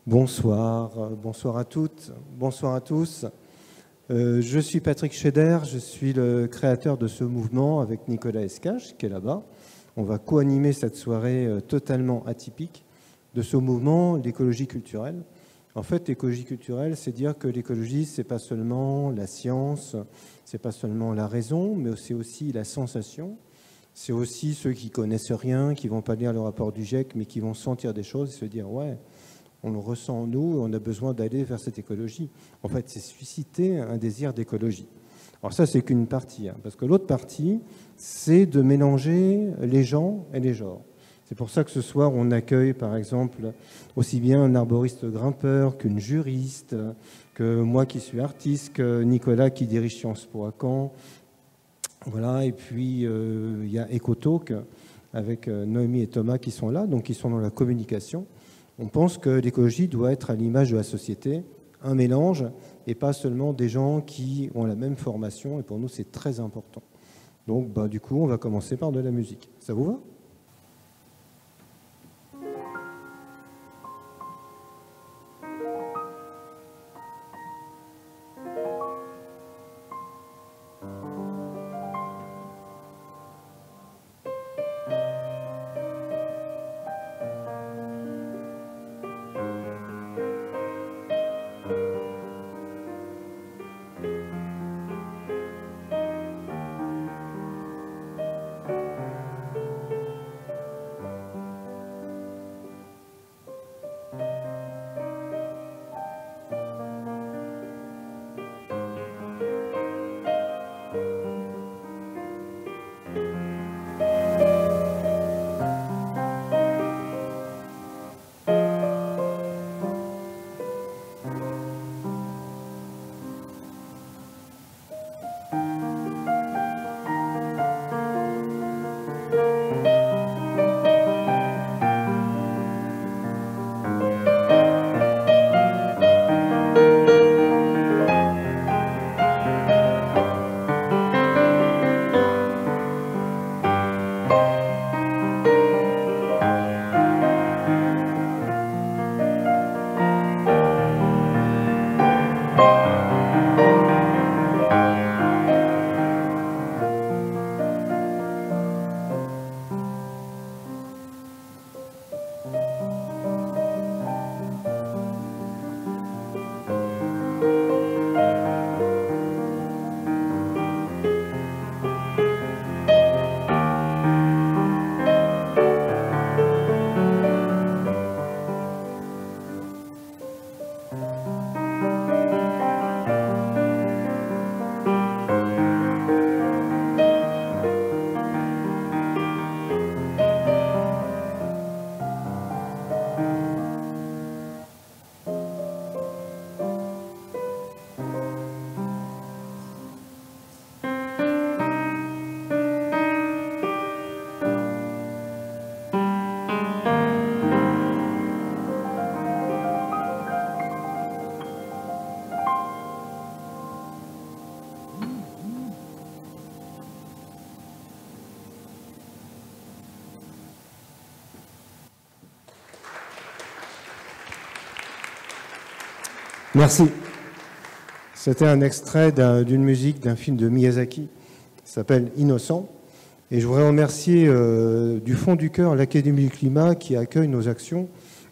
Bonsoir, bonsoir à toutes, bonsoir à tous. Je suis Patrick Scheder, je suis le créateur de ce mouvement avec Nicolas Escache, qui est là-bas. On va co-animer cette soirée totalement atypique de ce mouvement, l'écologie culturelle. En fait, l'écologie culturelle, c'est dire que l'écologie, c'est pas seulement la science, c'est pas seulement la raison, mais c'est aussi la sensation. C'est aussi ceux qui connaissent rien, qui vont pas lire le rapport du GIEC, mais qui vont sentir des choses et se dire « ouais, on le ressent en nous, on a besoin d'aller vers cette écologie ». En fait, c'est susciter un désir d'écologie. Alors ça, c'est qu'une partie, parce que l'autre partie, c'est de mélanger les gens et les genres. C'est pour ça que ce soir, on accueille, par exemple, aussi bien un arboriste grimpeur qu'une juriste, que moi qui suis artiste, que Nicolas qui dirige Sciences Po à Caen. Voilà, et puis il y a EcoTalk avec Noémie et Thomas qui sont là, donc qui sont dans la communication. On pense que l'écologie doit être à l'image de la société, un mélange, et pas seulement des gens qui ont la même formation, et pour nous c'est très important. Donc du coup, on va commencer par de la musique. Ça vous va ? Merci. C'était un extrait d'une musique d'un film de Miyazaki qui s'appelle Innocent. Et je voudrais remercier du fond du cœur l'Académie du Climat qui accueille nos actions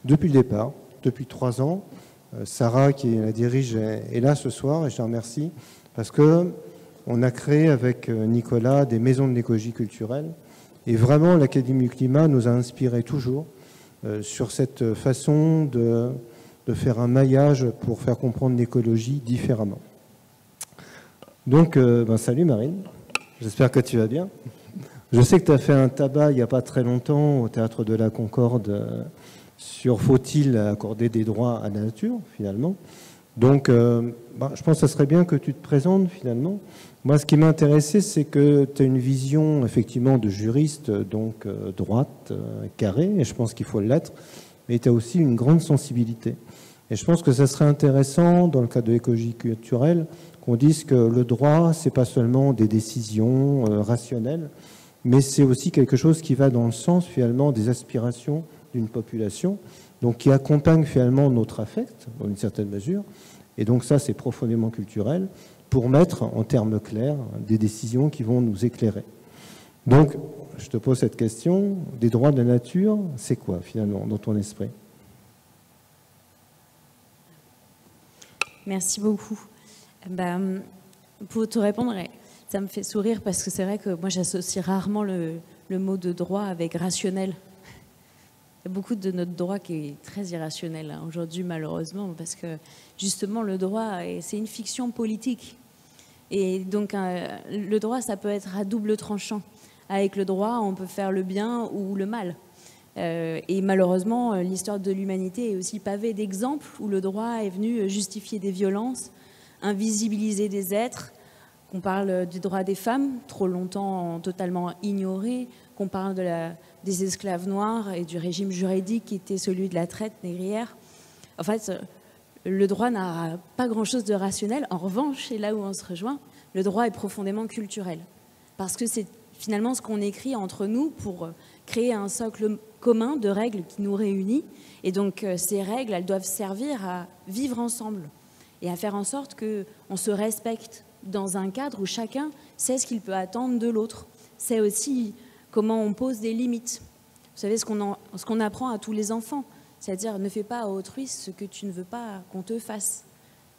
depuis le départ, depuis 3 ans. Sarah, qui la dirige, est là ce soir et je la remercie parce qu'on a créé avec Nicolas des maisons de l'écologie culturelle. Et vraiment, l'Académie du Climat nous a inspiré toujours sur cette façon de faire un maillage pour faire comprendre l'écologie différemment. Donc, salut Marine, j'espère que tu vas bien. Je sais que tu as fait un tabac il n'y a pas très longtemps au Théâtre de la Concorde sur faut-il accorder des droits à la nature, finalement. Donc, je pense que ce serait bien que tu te présentes, finalement. Moi, ce qui m'a intéressé, c'est que tu as une vision, effectivement, de juriste, donc droite, carrée, et je pense qu'il faut l'être, mais tu as aussi une grande sensibilité. Et je pense que ça serait intéressant, dans le cadre de l'écologie culturelle, qu'on dise que le droit, c'est pas seulement des décisions rationnelles, mais c'est aussi quelque chose qui va dans le sens, finalement, des aspirations d'une population. donc qui accompagne finalement notre affect, dans une certaine mesure. Et donc ça, c'est profondément culturel, pour mettre en termes clairs des décisions qui vont nous éclairer. Donc, je te pose cette question, des droits de la nature, c'est quoi finalement dans ton esprit? Merci beaucoup. Pour te répondre, ça me fait sourire parce que c'est vrai que moi j'associe rarement le mot de droit avec rationnel. Il y a beaucoup de notre droit qui est très irrationnel aujourd'hui malheureusement parce que justement le droit c'est une fiction politique et donc le droit ça peut être à double tranchant. Avec le droit on peut faire le bien ou le mal. Et malheureusement, l'histoire de l'humanité est aussi pavée d'exemples où le droit est venu justifier des violences, invisibiliser des êtres, qu'on parle du droit des femmes, trop longtemps totalement ignoré, qu'on parle des esclaves noirs et du régime juridique qui était celui de la traite négrière. En fait, le droit n'a pas grand-chose de rationnel. En revanche, c'est là où on se rejoint, le droit est profondément culturel. Parce que c'est finalement ce qu'on écrit entre nous pour créer un socle commun de règles qui nous réunit. Et donc, ces règles, elles doivent servir à vivre ensemble et à faire en sorte qu'on se respecte dans un cadre où chacun sait ce qu'il peut attendre de l'autre. C'est aussi comment on pose des limites. Vous savez, ce qu'on apprend à tous les enfants, c'est-à-dire ne fais pas à autrui ce que tu ne veux pas qu'on te fasse.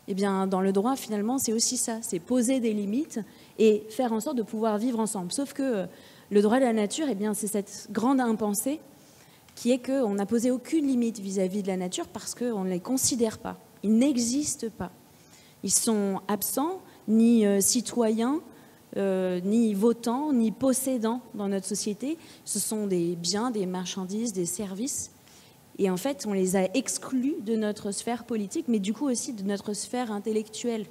Eh bien, dans le droit, finalement, c'est aussi ça, c'est poser des limites et faire en sorte de pouvoir vivre ensemble. Sauf que le droit de la nature, eh bien, c'est cette grande impensée qui est qu'on n'a posé aucune limite vis-à-vis de la nature parce qu'on ne les considère pas. Ils n'existent pas. Ils sont absents, ni citoyens, ni votants, ni possédants dans notre société. Ce sont des biens, des marchandises, des services. Et en fait, on les a exclus de notre sphère politique, mais du coup aussi de notre sphère intellectuelle,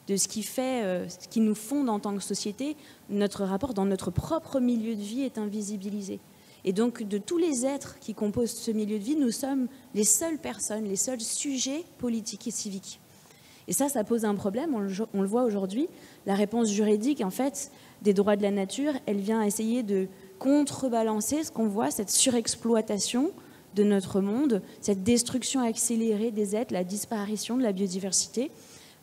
de ce qui fait, ce qui nous fonde en tant que société. Notre rapport dans notre propre milieu de vie est invisibilisé. Et donc, de tous les êtres qui composent ce milieu de vie, nous sommes les seules personnes, les seuls sujets politiques et civiques. Et ça pose un problème, on le voit aujourd'hui. La réponse juridique, en fait, des droits de la nature, elle vient essayer de contrebalancer ce qu'on voit, cette surexploitation de notre monde, cette destruction accélérée des êtres, la disparition de la biodiversité,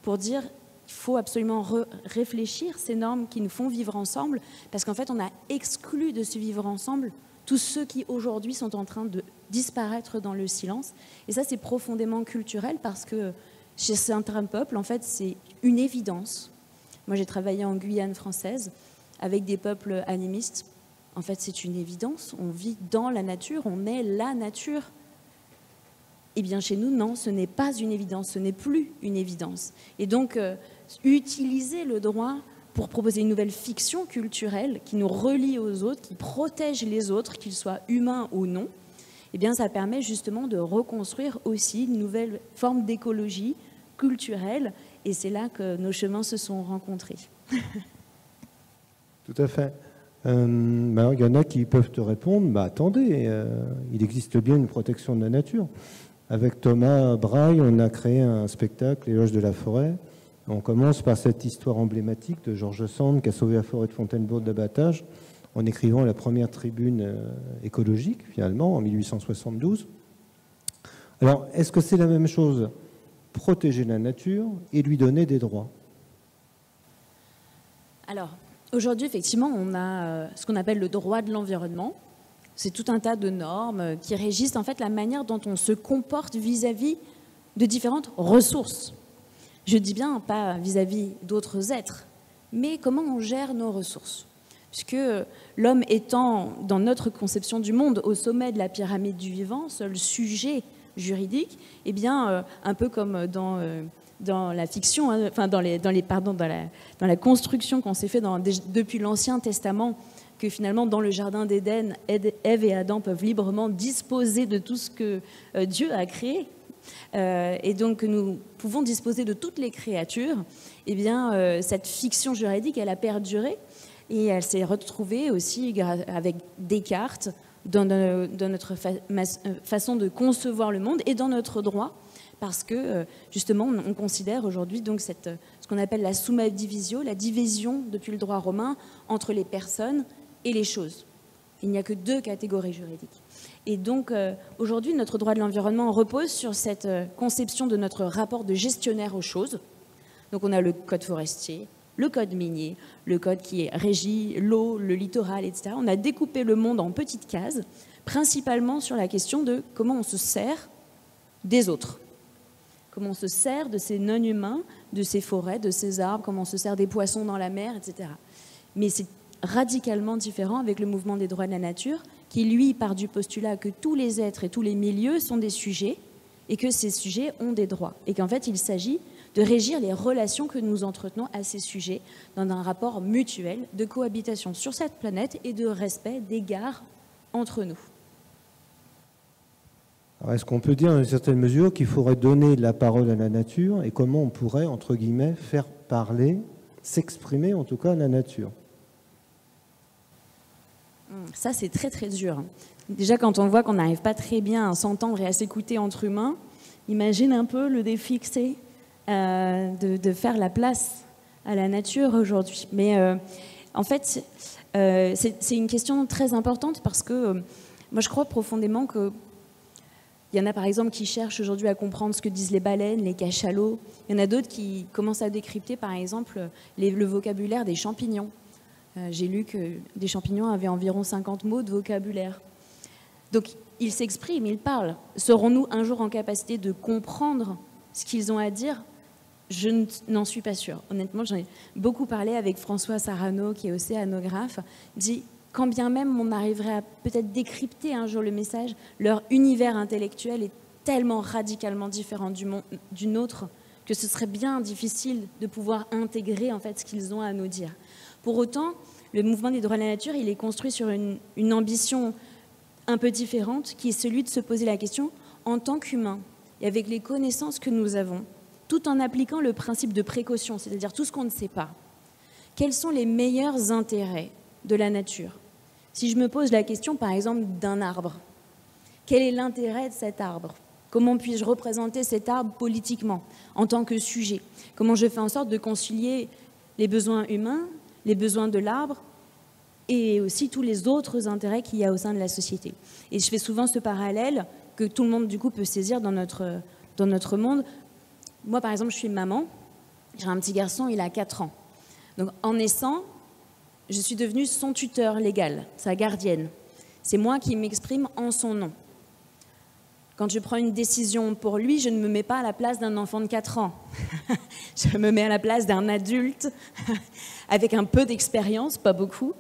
pour dire qu'il faut absolument réfléchir ces normes qui nous font vivre ensemble, parce qu'en fait, on a exclu de ce vivre ensemble tous ceux qui aujourd'hui sont en train de disparaître dans le silence. Et ça, c'est profondément culturel, parce que chez certains peuples, en fait, c'est une évidence. Moi, j'ai travaillé en Guyane française avec des peuples animistes. En fait, c'est une évidence. On vit dans la nature, on est la nature. Eh bien, chez nous, non, ce n'est pas une évidence, ce n'est plus une évidence. Et donc, utiliser le droit pour proposer une nouvelle fiction culturelle qui nous relie aux autres, qui protège les autres, qu'ils soient humains ou non, eh bien, ça permet justement de reconstruire aussi une nouvelle forme d'écologie culturelle. Et c'est là que nos chemins se sont rencontrés. Tout à fait. Il y en a qui peuvent te répondre, attendez, il existe bien une protection de la nature. Avec Thomas Braille, on a créé un spectacle, L'éloge de la forêt. On commence par cette histoire emblématique de George Sand qui a sauvé la forêt de Fontainebleau d'abattage en écrivant la première tribune écologique, finalement, en 1872. Alors, est-ce que c'est la même chose, protéger la nature et lui donner des droits? Alors, aujourd'hui, effectivement, on a ce qu'on appelle le droit de l'environnement. C'est tout un tas de normes qui régissent en fait la manière dont on se comporte vis-à-vis de différentes ressources. Je dis bien pas vis-à-vis d'autres êtres, mais comment on gère nos ressources. Puisque l'homme étant, dans notre conception du monde, au sommet de la pyramide du vivant, seul sujet juridique, eh bien, un peu comme dans la fiction, enfin dans la construction qu'on s'est fait depuis l'Ancien Testament, que finalement, dans le Jardin d'Éden, Ève et Adam peuvent librement disposer de tout ce que Dieu a créé. Et donc, nous pouvons disposer de toutes les créatures. Eh bien, cette fiction juridique, elle a perduré et elle s'est retrouvée aussi avec Descartes dans notre façon de concevoir le monde et dans notre droit. Parce que, justement, on considère aujourd'hui donc ce qu'on appelle la summa divisio, la division depuis le droit romain entre les personnes et les choses. Il n'y a que deux catégories juridiques. Et donc, aujourd'hui, notre droit de l'environnement repose sur cette conception de notre rapport de gestionnaire aux choses. Donc, on a le code forestier, le code minier, le code qui régit l'eau, le littoral, etc. On a découpé le monde en petites cases, principalement sur la question de comment on se sert des autres. Comment on se sert de ces non-humains, de ces forêts, de ces arbres, comment on se sert des poissons dans la mer, etc. Mais c'est radicalement différent avec le mouvement des droits de la nature, qui, lui, part du postulat que tous les êtres et tous les milieux sont des sujets et que ces sujets ont des droits. Et qu'en fait, il s'agit de régir les relations que nous entretenons à ces sujets dans un rapport mutuel de cohabitation sur cette planète et de respect d'égard entre nous. Est-ce qu'on peut dire, dans une certaine mesure, qu'il faudrait donner la parole à la nature et comment on pourrait, entre guillemets, faire parler, s'exprimer en tout cas à la nature? Ça, c'est très très dur. Déjà, quand on voit qu'on n'arrive pas très bien à s'entendre et à s'écouter entre humains, imagine un peu le défi que c'est de faire la place à la nature aujourd'hui. Mais en fait, c'est une question très importante parce que moi, je crois profondément que il y en a par exemple qui cherchent aujourd'hui à comprendre ce que disent les baleines, les cachalots. Il y en a d'autres qui commencent à décrypter par exemple le vocabulaire des champignons. J'ai lu que des champignons avaient environ 50 mots de vocabulaire. Donc ils s'expriment, ils parlent. Serons-nous un jour en capacité de comprendre ce qu'ils ont à dire? Je n'en suis pas sûre. Honnêtement, j'en ai beaucoup parlé avec François Sarano, qui est océanographe. Il dit, quand bien même on arriverait à peut-être décrypter un jour le message, leur univers intellectuel est tellement radicalement différent du nôtre que ce serait bien difficile de pouvoir intégrer en fait ce qu'ils ont à nous dire. Pour autant, le mouvement des droits de la nature, il est construit sur une ambition un peu différente, qui est celui de se poser la question en tant qu'humain et avec les connaissances que nous avons, tout en appliquant le principe de précaution, c'est-à-dire tout ce qu'on ne sait pas. Quels sont les meilleurs intérêts de la nature? Si je me pose la question, par exemple, d'un arbre, quel est l'intérêt de cet arbre? Comment puis-je représenter cet arbre politiquement, en tant que sujet? Comment je fais en sorte de concilier les besoins humains, les besoins de l'arbre et aussi tous les autres intérêts qu'il y a au sein de la société? Et je fais souvent ce parallèle que tout le monde, du coup, peut saisir dans notre monde. Moi, par exemple, je suis maman, j'ai un petit garçon, il a 4 ans. Donc, en naissant, je suis devenue son tuteur légal, sa gardienne. C'est moi qui m'exprime en son nom. Quand je prends une décision pour lui, je ne me mets pas à la place d'un enfant de 4 ans. Je me mets à la place d'un adulte avec un peu d'expérience, pas beaucoup.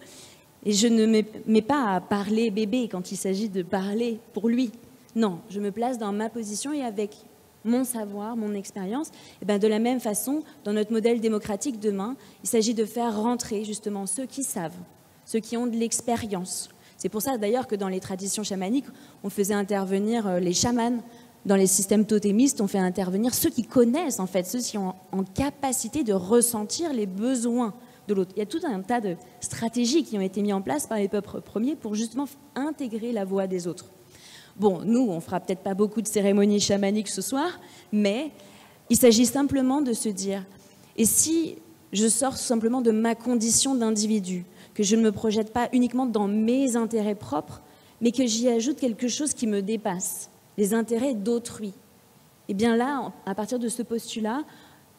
Et je ne me mets pas à parler bébé quand il s'agit de parler pour lui. Non, je me place dans ma position et avec mon savoir, mon expérience. Et bien de la même façon, dans notre modèle démocratique demain, il s'agit de faire rentrer justement ceux qui savent, ceux qui ont de l'expérience. C'est pour ça d'ailleurs que dans les traditions chamaniques, on faisait intervenir les chamans. Dans les systèmes totémistes, on fait intervenir ceux qui connaissent, en fait, ceux qui ont en capacité de ressentir les besoins de l'autre. Il y a tout un tas de stratégies qui ont été mises en place par les peuples premiers pour justement intégrer la voix des autres. Bon, nous, on ne fera peut-être pas beaucoup de cérémonies chamaniques ce soir, mais il s'agit simplement de se dire, et si je sors simplement de ma condition d'individu, que je ne me projette pas uniquement dans mes intérêts propres, mais que j'y ajoute quelque chose qui me dépasse, les intérêts d'autrui. Et bien là, à partir de ce postulat,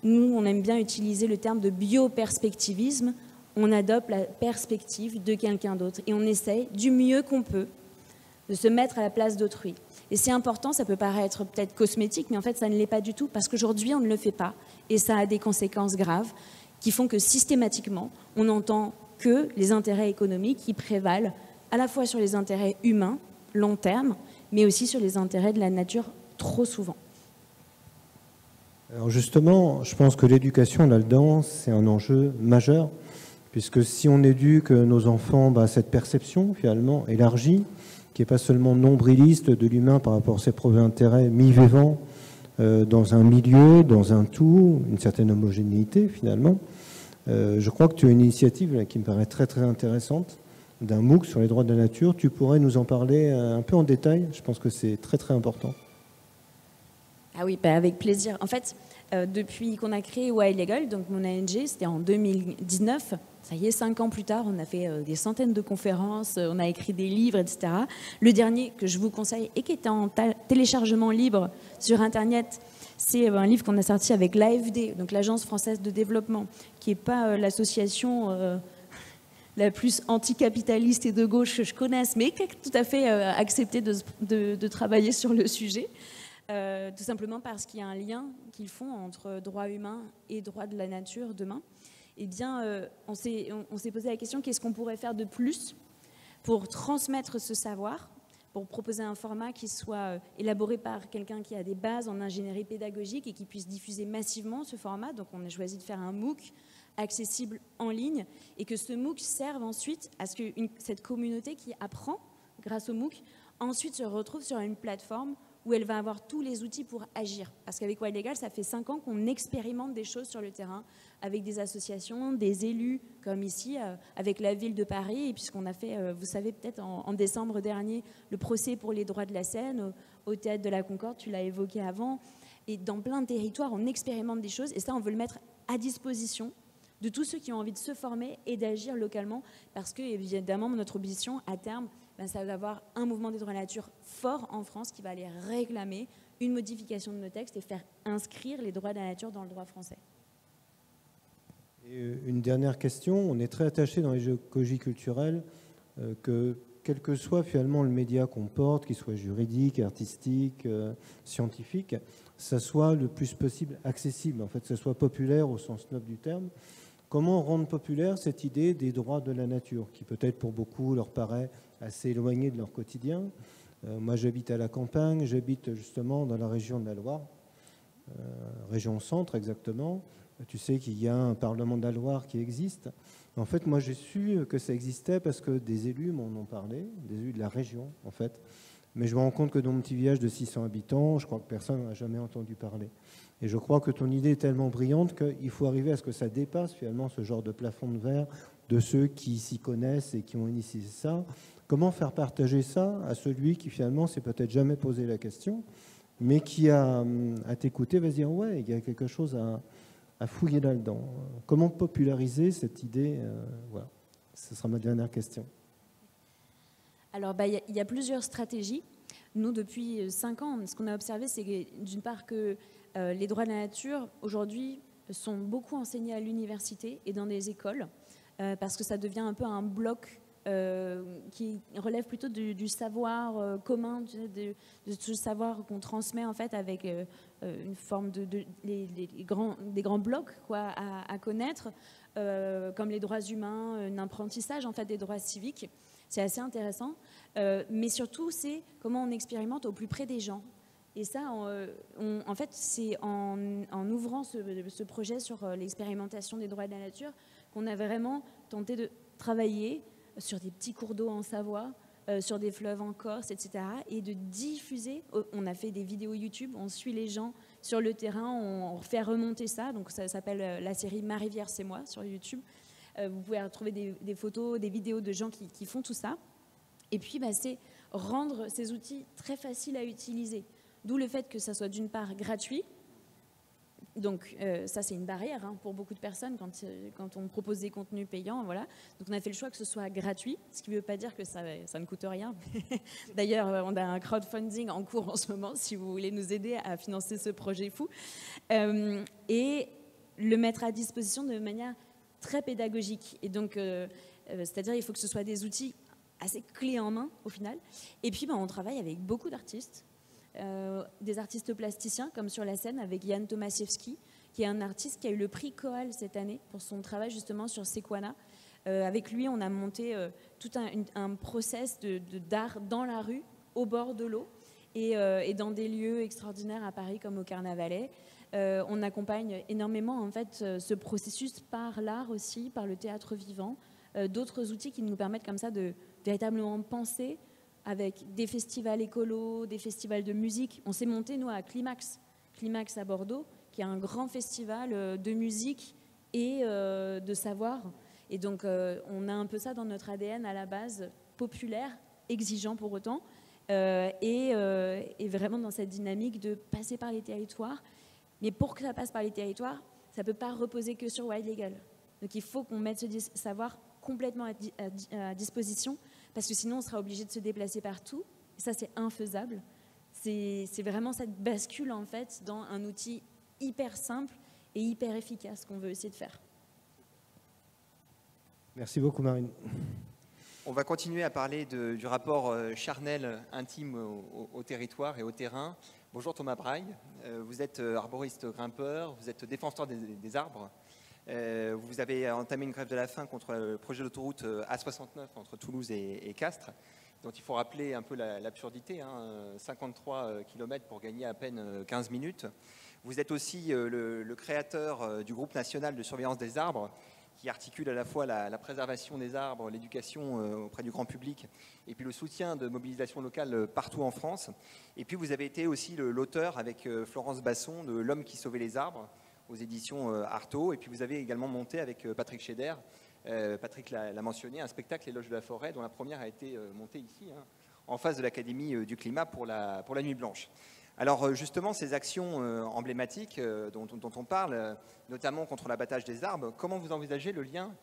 nous, on aime bien utiliser le terme de bioperspectivisme, on adopte la perspective de quelqu'un d'autre et on essaye du mieux qu'on peut de se mettre à la place d'autrui. Et c'est important, ça peut paraître peut-être cosmétique, mais en fait ça ne l'est pas du tout, parce qu'aujourd'hui on ne le fait pas, et ça a des conséquences graves qui font que systématiquement, on n'entend que les intérêts économiques qui prévalent à la fois sur les intérêts humains, long terme, mais aussi sur les intérêts de la nature, trop souvent. Alors justement, je pense que l'éducation là-dedans, c'est un enjeu majeur, puisque si on éduque nos enfants à cette perception, finalement, élargie, qui n'est pas seulement nombriliste de l'humain par rapport à ses propres intérêts, mi-vivant dans un milieu, dans un tout, une certaine homogénéité finalement. Je crois que tu as une initiative là, qui me paraît très très intéressante, d'un MOOC sur les droits de la nature. Tu pourrais nous en parler un peu en détail? Je pense que c'est très très important. Ah oui, bah avec plaisir. En fait, depuis qu'on a créé Wild Eagle, donc mon ONG, c'était en 2019, Ça y est, 5 ans plus tard, on a fait des centaines de conférences, on a écrit des livres, etc. Le dernier que je vous conseille et qui est en téléchargement libre sur Internet, c'est un livre qu'on a sorti avec l'AFD, donc l'Agence française de développement, qui n'est pas l'association la plus anticapitaliste et de gauche que je connaisse, mais qui a tout à fait accepté de travailler sur le sujet. Tout simplement parce qu'il y a un lien qu'ils font entre droits humains et droits de la nature demain. Eh bien, on s'est posé la question, qu'est-ce qu'on pourrait faire de plus pour transmettre ce savoir, pour proposer un format qui soit élaboré par quelqu'un qui a des bases en ingénierie pédagogique et qui puisse diffuser massivement ce format. Donc on a choisi de faire un MOOC accessible en ligne et que ce MOOC serve ensuite à ce que cette communauté qui apprend grâce au MOOC ensuite se retrouve sur une plateforme où elle va avoir tous les outils pour agir. Parce qu'avec Wild Legal, ça fait 5 ans qu'on expérimente des choses sur le terrain avec des associations, des élus, comme ici, avec la ville de Paris, et puisqu'on a fait, vous savez peut-être, en décembre dernier, le procès pour les droits de la Seine, au Théâtre de la Concorde, tu l'as évoqué avant, et dans plein de territoires, on expérimente des choses, et ça, on veut le mettre à disposition de tous ceux qui ont envie de se former et d'agir localement, parce que, évidemment, notre ambition, à terme, ça va avoir un mouvement des droits de la nature fort en France qui va aller réclamer une modification de nos textes et faire inscrire les droits de la nature dans le droit français. Et une dernière question. On est très attaché dans les écologies culturelles que quel que soit finalement le média qu'on porte, qu'il soit juridique, artistique, scientifique, ça soit le plus possible accessible, en fait, que ça soit populaire au sens noble du terme. Comment rendre populaire cette idée des droits de la nature, qui peut-être pour beaucoup leur paraît assez éloignée de leur quotidien. Moi, j'habite à la campagne, j'habite justement dans la région de la Loire, région centre exactement. Tu sais qu'il y a un Parlement de la Loire qui existe. En fait, moi, j'ai su que ça existait parce que des élus m'en ont parlé, des élus de la région, en fait. Mais je me rends compte que dans mon petit village de 600 habitants, je crois que personne n'a jamais entendu parler. Et je crois que ton idée est tellement brillante qu'il faut arriver à ce que ça dépasse finalement ce genre de plafond de verre de ceux qui s'y connaissent et qui ont initié ça. Comment faire partager ça à celui qui finalement s'est peut-être jamais posé la question, mais qui à t'écouter va se dire ouais, il y a quelque chose à fouiller là-dedans. Comment populariser cette idée voilà. Ce sera ma dernière question. Alors, y a plusieurs stratégies. Nous, depuis 5 ans, ce qu'on a observé, c'est d'une part que les droits de la nature, aujourd'hui, sont beaucoup enseignés à l'université et dans des écoles, parce que ça devient un peu un bloc qui relève plutôt du savoir commun, de ce savoir qu'on transmet en fait avec une forme des grands blocs quoi, à connaître, comme les droits humains, un apprentissage en fait des droits civiques. C'est assez intéressant, mais surtout c'est comment on expérimente au plus près des gens. Et ça, en fait, c'est en ouvrant ce projet sur l'expérimentation des droits de la nature qu'on a vraiment tenté de travailler sur des petits cours d'eau en Savoie, sur des fleuves en Corse, etc. Et de diffuser. On a fait des vidéos YouTube, on suit les gens sur le terrain, on fait remonter ça. Donc ça s'appelle la série Ma rivière, c'est moi sur YouTube. Vous pouvez retrouver des photos, des vidéos de gens qui font tout ça. Et puis, c'est rendre ces outils très faciles à utiliser. D'où le fait que ça soit d'une part gratuit. Donc ça, c'est une barrière pour beaucoup de personnes quand on propose des contenus payants. Voilà. Donc on a fait le choix que ce soit gratuit, ce qui ne veut pas dire que ça ne coûte rien. D'ailleurs, on a un crowdfunding en cours en ce moment, si vous voulez nous aider à financer ce projet fou. Et le mettre à disposition de manière très pédagogique. Et donc, c'est-à-dire il faut que ce soit des outils assez clés en main au final. Et puis, on travaille avec beaucoup d'artistes. Des artistes plasticiens comme sur la scène avec Jan Tomaszewski qui est un artiste qui a eu le prix Koal cette année pour son travail justement sur Sequana. Avec lui on a monté tout un process d'art dans la rue au bord de l'eau et dans des lieux extraordinaires à Paris comme au Carnavalet. On accompagne énormément en fait ce processus par l'art aussi, par le théâtre vivant, d'autres outils qui nous permettent comme ça de véritablement penser avec des festivals écolos, des festivals de musique. On s'est monté, nous, à Climax à Bordeaux, qui est un grand festival de musique et de savoir. Et donc, on a un peu ça dans notre ADN à la base, populaire, exigeant pour autant, et vraiment dans cette dynamique de passer par les territoires. Mais pour que ça passe par les territoires, ça ne peut pas reposer que sur Wild Legal. Donc il faut qu'on mette ce savoir complètement à disposition, parce que sinon on sera obligé de se déplacer partout. Et ça, c'est infaisable. C'est vraiment cette bascule, en fait, dans un outil hyper simple et hyper efficace qu'on veut essayer de faire. Merci beaucoup, Marine. On va continuer à parler du rapport charnel intime au territoire et au terrain. Bonjour Thomas Braille, vous êtes arboriste grimpeur, vous êtes défenseur des arbres. Vous avez entamé une grève de la faim contre le projet d'autoroute A69 entre Toulouse et Castres, dont il faut rappeler un peu l'absurdité, 53 km pour gagner à peine 15 minutes. Vous êtes aussi le créateur du groupe national de surveillance des arbres, qui articule à la fois la préservation des arbres, l'éducation auprès du grand public, et puis le soutien de mobilisation locale partout en France. Et puis vous avez été aussi l'auteur avec Florence Basson de L'homme qui sauvait les arbres aux éditions Artaud. Et puis vous avez également monté avec Patrick Scheder, Patrick l'a mentionné, un spectacle Éloge de la forêt, dont la première a été montée ici, en face de l'Académie du climat pour la Nuit Blanche. Alors justement, ces actions emblématiques dont on parle, notamment contre l'abattage des arbres, comment vous envisagez le lien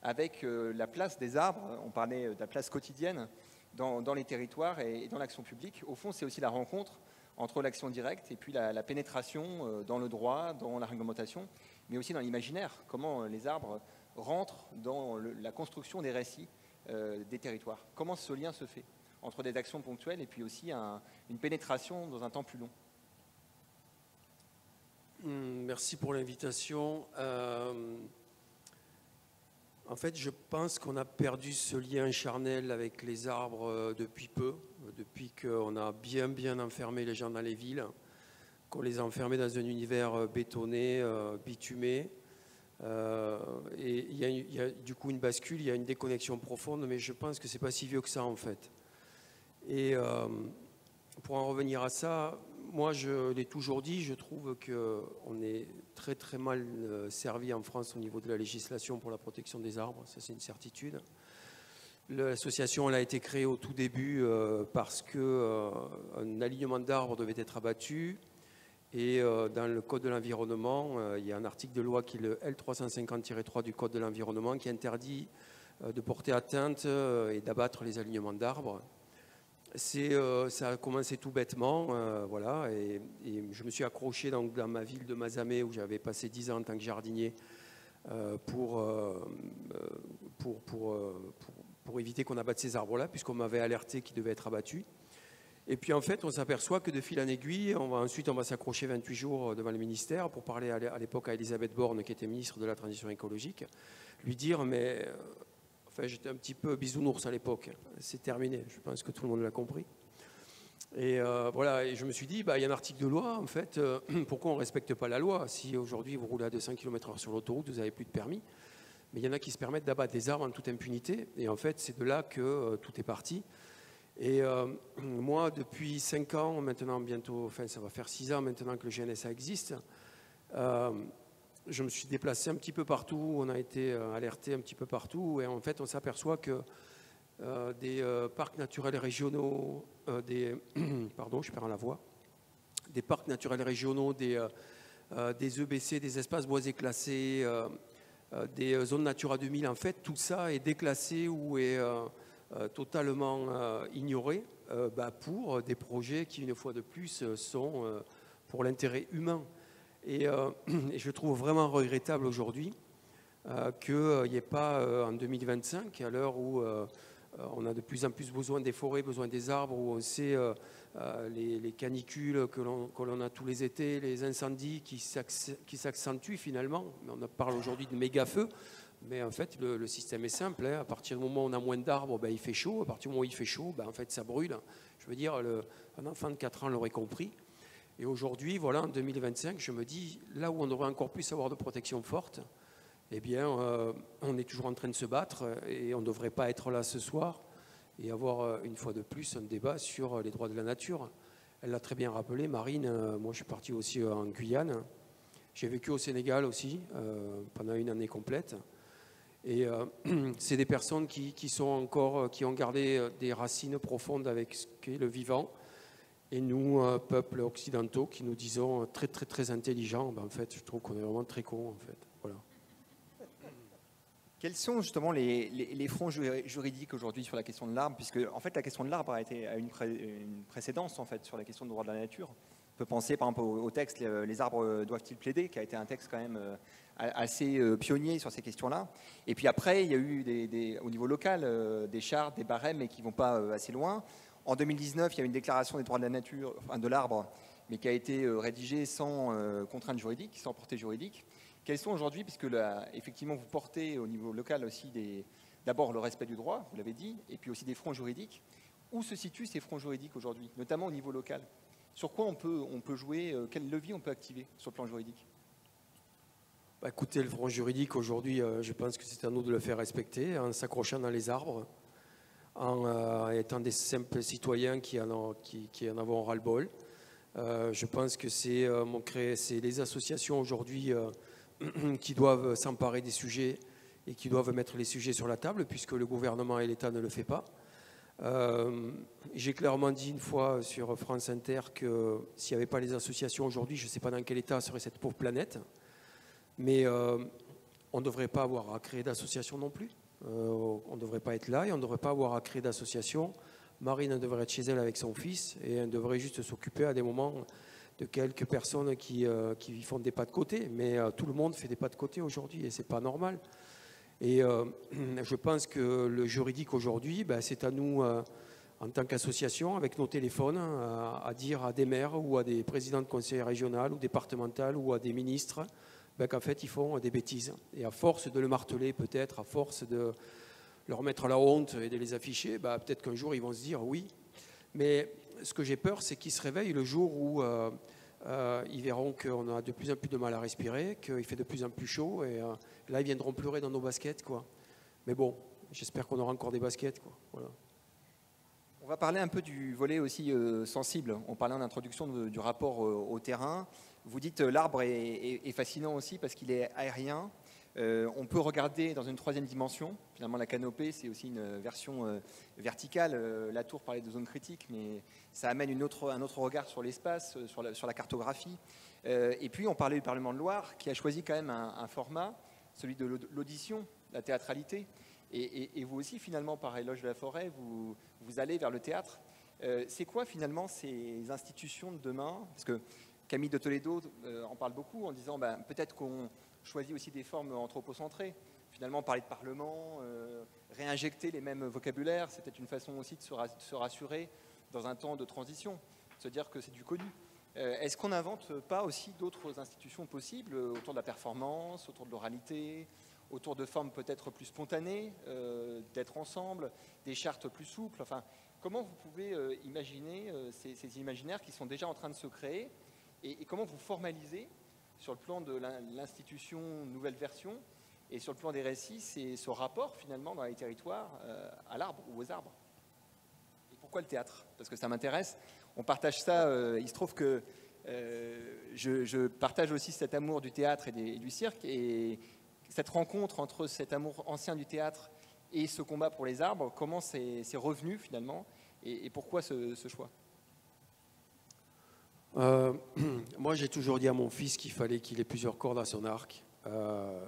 avec la place des arbres? On parlait de la place quotidienne dans les territoires et dans l'action publique. Au fond, c'est aussi la rencontre entre l'action directe et puis la pénétration dans le droit, dans la réglementation, mais aussi dans l'imaginaire. Comment les arbres rentrent dans la construction des récits des territoires. Comment ce lien se fait entre des actions ponctuelles et puis aussi une pénétration dans un temps plus long? Merci pour l'invitation. En fait, je pense qu'on a perdu ce lien charnel avec les arbres depuis peu, depuis qu'on a bien enfermé les gens dans les villes, qu'on les a enfermés dans un univers bétonné, bitumé. Et il y a du coup une bascule, il y a une déconnexion profonde, mais je pense que c'est pas si vieux que ça en fait. Et pour en revenir à ça, moi je l'ai toujours dit, je trouve qu'on est très mal servi en France au niveau de la législation pour la protection des arbres, ça c'est une certitude. L'association elle a été créée au tout début parce qu'un alignement d'arbres devait être abattu. Et dans le Code de l'environnement, il y a un article de loi qui est le L350-3 du Code de l'environnement qui interdit de porter atteinte et d'abattre les alignements d'arbres. Ça a commencé tout bêtement, voilà, et je me suis accroché dans ma ville de Mazamet où j'avais passé 10 ans en tant que jardinier pour éviter qu'on abatte ces arbres-là, puisqu'on m'avait alerté qu'ils devaient être abattus. Et puis en fait, on s'aperçoit que de fil en aiguille, ensuite on va s'accrocher 28 jours devant le ministère pour parler à l'époque à Elisabeth Borne, qui était ministre de la Transition écologique, lui dire, mais... Enfin, j'étais un petit peu bisounours à l'époque. C'est terminé, je pense que tout le monde l'a compris. Et voilà, et je me suis dit, il y a un article de loi, en fait, pourquoi on ne respecte pas la loi? Si aujourd'hui vous roulez à 200 km/h sur l'autoroute, vous n'avez plus de permis. Mais il y en a qui se permettent d'abattre des arbres en toute impunité. Et en fait, c'est de là que tout est parti. Et moi, depuis 5 ans, maintenant bientôt, enfin ça va faire 6 ans maintenant que le GNSA existe, je me suis déplacé un petit peu partout, on a été alerté un petit peu partout, et en fait on s'aperçoit que des parcs naturels régionaux, pardon, je perds la voix, des parcs naturels régionaux, des EBC, des espaces boisés classés, des zones Natura 2000, en fait tout ça est déclassé ou est totalement ignoré pour des projets qui, une fois de plus, sont pour l'intérêt humain. Et je trouve vraiment regrettable aujourd'hui qu'il n'y ait pas en 2025, à l'heure où on a de plus en plus besoin des forêts, besoin des arbres, où on sait les canicules que l'on a tous les étés, les incendies qui s'accentuent finalement. On parle aujourd'hui de méga-feux, mais en fait le système est simple. À partir du moment où on a moins d'arbres, il fait chaud. À partir du moment où il fait chaud, en fait ça brûle. Je veux dire, un enfant de 4 ans l'aurait compris. Et aujourd'hui, voilà, en 2025, je me dis, là où on devrait encore plus avoir de protection forte, eh bien, on est toujours en train de se battre et on ne devrait pas être là ce soir et avoir une fois de plus un débat sur les droits de la nature. Elle l'a très bien rappelé, Marine, moi je suis parti aussi en Guyane. J'ai vécu au Sénégal aussi pendant une année complète. Et c'est des personnes qui ont gardé des racines profondes avec ce qu'est le vivant. Et nous, peuples occidentaux, qui nous disons très intelligents, en fait, je trouve qu'on est vraiment très cons, en fait. Voilà. Quels sont justement les fronts juridiques aujourd'hui sur la question de l'arbre, puisque en fait la question de l'arbre a une précédence en fait sur la question du droit de la nature. On peut penser par exemple au texte Les arbres doivent-ils plaider, qui a été un texte quand même assez pionnier sur ces questions-là. Et puis après, il y a eu au niveau local des chartes, des barèmes, mais qui ne vont pas assez loin. En 2019, il y a une déclaration des droits de la nature, enfin de l'arbre, mais qui a été rédigée sans contrainte juridique, sans portée juridique. Quels sont aujourd'hui, puisque effectivement vous portez au niveau local aussi d'abord le respect du droit, vous l'avez dit, et puis aussi des fronts juridiques. Où se situent ces fronts juridiques aujourd'hui, notamment au niveau local? Sur quoi on peut jouer, quel levier on peut activer sur le plan juridique? Bah, écoutez, le front juridique aujourd'hui, je pense que c'est à nous de le faire respecter en s'accrochant dans les arbres, en étant des simples citoyens qui en avons ras-le-bol. Je pense que c'est les associations aujourd'hui qui doivent s'emparer des sujets et qui doivent mettre les sujets sur la table, puisque le gouvernement et l'État ne le font pas. J'ai clairement dit une fois sur France Inter que s'il n'y avait pas les associations aujourd'hui, je ne sais pas dans quel état serait cette pauvre planète, mais on ne devrait pas avoir à créer d'associations non plus. On ne devrait pas être là et on ne devrait pas avoir à créer d'associations. Marine devrait être chez elle avec son fils et elle devrait juste s'occuper à des moments de quelques personnes qui font des pas de côté, mais tout le monde fait des pas de côté aujourd'hui et c'est pas normal. Et je pense que le juridique aujourd'hui, c'est à nous, en tant qu'association, avec nos téléphones, à dire à des maires ou à des présidents de conseil régional ou départemental ou à des ministres qu'en fait ils font des bêtises. Et à force de le marteler peut-être, à force de leur mettre la honte et de les afficher, peut-être qu'un jour ils vont se dire oui. Mais ce que j'ai peur, c'est qu'ils se réveillent le jour où ils verront qu'on a de plus en plus de mal à respirer, qu'il fait de plus en plus chaud, et là ils viendront pleurer dans nos baskets, quoi. Mais bon, j'espère qu'on aura encore des baskets, quoi. Voilà. On va parler un peu du volet aussi sensible. On parlait en introduction du rapport au terrain. Vous dites l'arbre est fascinant aussi parce qu'il est aérien. On peut regarder dans une troisième dimension. Finalement, la canopée, c'est aussi une version verticale. La tour parlait de zone critique, mais ça amène un autre regard sur l'espace, sur la cartographie. Et puis, on parlait du Parlement de Loire, qui a choisi quand même un format, celui de l'audition, la théâtralité. Et vous aussi, finalement, par Éloge de la Forêt, vous allez vers le théâtre. C'est quoi, finalement, ces institutions de demain? Parce que Camille de Toledo en parle beaucoup en disant peut-être qu'on choisit aussi des formes anthropocentrées. Finalement, parler de parlement, réinjecter les mêmes vocabulaires, c'est peut-être une façon aussi de se rassurer dans un temps de transition, se dire que c'est du connu. Est-ce qu'on n'invente pas aussi d'autres institutions possibles autour de la performance, autour de l'oralité, autour de formes peut-être plus spontanées, d'être ensemble, des chartes plus souples? Enfin, comment vous pouvez imaginer ces imaginaires qui sont déjà en train de se créer et comment vous formalisez sur le plan de l'institution nouvelle version et sur le plan des récits, c'est ce rapport finalement dans les territoires à l'arbre ou aux arbres? Et pourquoi le théâtre? Parce que ça m'intéresse. On partage ça, il se trouve que je partage aussi cet amour du théâtre et du cirque, et cette rencontre entre cet amour ancien du théâtre et ce combat pour les arbres, comment c'est revenu finalement, et pourquoi ce choix? Moi, j'ai toujours dit à mon fils qu'il fallait qu'il ait plusieurs cordes à son arc.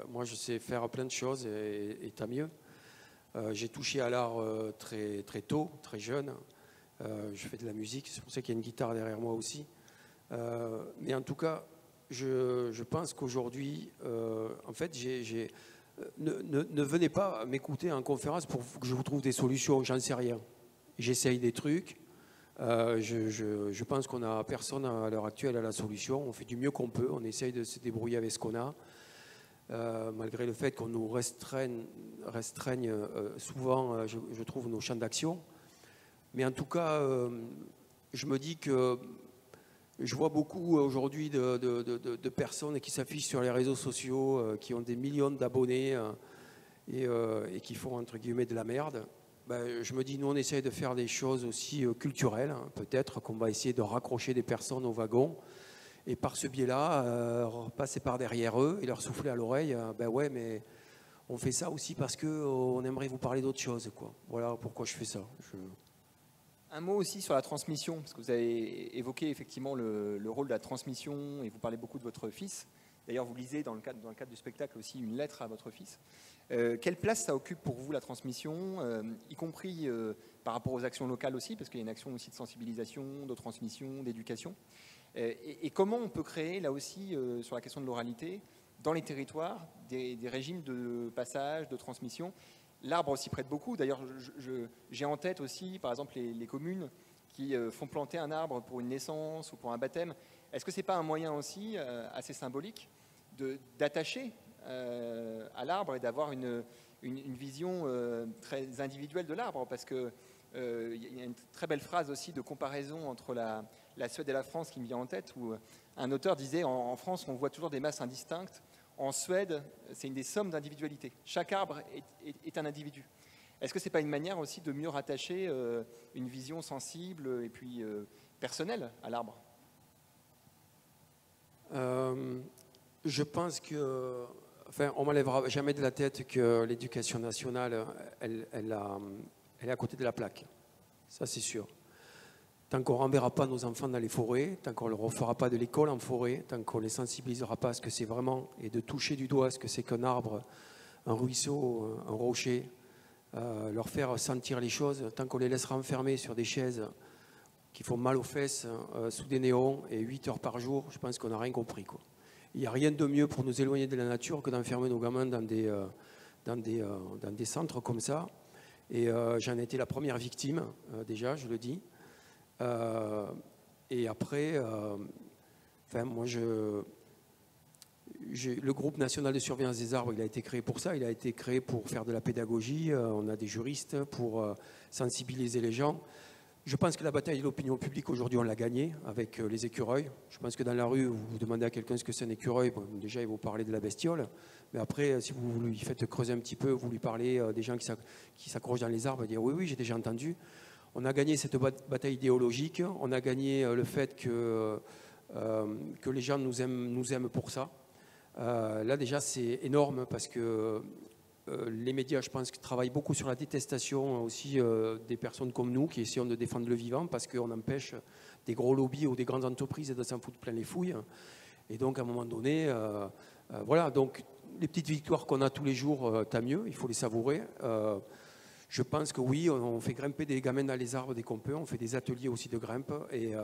Moi, je sais faire plein de choses et tant mieux. J'ai touché à l'art très, très tôt, très jeune. Je fais de la musique, c'est pour ça qu'il y a une guitare derrière moi aussi. Mais en tout cas, je pense qu'aujourd'hui, en fait, ne venez pas m'écouter en conférence pour que je vous trouve des solutions, j'en sais rien. J'essaye des trucs. Je pense qu'on n'a personne à l'heure actuelle à la solution. On fait du mieux qu'on peut, on essaye de se débrouiller avec ce qu'on a, malgré le fait qu'on nous restreigne souvent, je trouve, nos champs d'action. Mais en tout cas, je me dis que je vois beaucoup aujourd'hui de personnes qui s'affichent sur les réseaux sociaux, qui ont des millions d'abonnés et qui font entre guillemets de la merde. Je me dis, nous on essaye de faire des choses aussi culturelles, hein. Peut-être qu'on va essayer de raccrocher des personnes au wagon et par ce biais-là, passer par derrière eux et leur souffler à l'oreille, ouais, mais on fait ça aussi parce qu'on aimerait vous parler d'autre chose, quoi. Voilà pourquoi je fais ça. Un mot aussi sur la transmission, parce que vous avez évoqué effectivement le rôle de la transmission et vous parlez beaucoup de votre fils. D'ailleurs, vous lisez dans le cadre du spectacle aussi une lettre à votre fils. Quelle place ça occupe pour vous, la transmission, y compris par rapport aux actions locales aussi, parce qu'il y a une action aussi de sensibilisation, de transmission, d'éducation. Et comment on peut créer, là aussi, sur la question de l'oralité, dans les territoires, des régimes de passage, de transmission. L'arbre s'y prête beaucoup. D'ailleurs, j'ai en tête aussi, par exemple, les communes qui font planter un arbre pour une naissance ou pour un baptême. Est-ce que ce n'est pas un moyen aussi assez symbolique d'attacher à l'arbre et d'avoir une vision très individuelle de l'arbre? Parce qu'il y a une très belle phrase aussi de comparaison entre la Suède et la France qui me vient en tête, où un auteur disait en France, on voit toujours des masses indistinctes. En Suède, c'est une des sommes d'individualité. Chaque arbre est un individu. Est-ce que ce n'est pas une manière aussi de mieux rattacher une vision sensible et puis personnelle à l'arbre? Je pense que, enfin, on ne m'enlèvera jamais de la tête que l'éducation nationale, elle est à côté de la plaque. Ça, c'est sûr. Tant qu'on ne renverra pas nos enfants dans les forêts, tant qu'on ne leur refera pas de l'école en forêt, tant qu'on ne les sensibilisera pas à ce que c'est vraiment, et de toucher du doigt ce que c'est qu'un arbre, un ruisseau, un rocher, leur faire sentir les choses, tant qu'on les laissera enfermer sur des chaises qui font mal aux fesses, sous des néons, et 8 heures par jour, je pense qu'on n'a rien compris, quoi. Il n'y a rien de mieux pour nous éloigner de la nature que d'enfermer nos gamins dans des centres comme ça. Et j'en ai été la première victime, déjà, je le dis. Et après, enfin, moi, le groupe national de surveillance des arbres, il a été créé pour ça. Il a été créé pour faire de la pédagogie. On a des juristes pour sensibiliser les gens. Je pense que la bataille de l'opinion publique, aujourd'hui, on l'a gagnée avec les écureuils. Je pense que dans la rue, vous demandez à quelqu'un ce que c'est un écureuil, bon, déjà, il va vous parler de la bestiole. Mais après, si vous lui faites creuser un petit peu, vous lui parlez des gens qui s'accrochent dans les arbres, il va dire oui, oui, j'ai déjà entendu. On a gagné cette bataille idéologique. On a gagné le fait que les gens nous aiment pour ça. Là, déjà, c'est énorme parce que les médias, je pense, travaillent beaucoup sur la détestation aussi des personnes comme nous qui essayons de défendre le vivant parce qu'on empêche des gros lobbies ou des grandes entreprises de s'en foutre plein les fouilles. Et donc, à un moment donné, voilà. Donc, les petites victoires qu'on a tous les jours, tant mieux, il faut les savourer. Je pense que oui, on fait grimper des gamins dans les arbres dès qu'on peut. On fait des ateliers aussi de grimpe. Et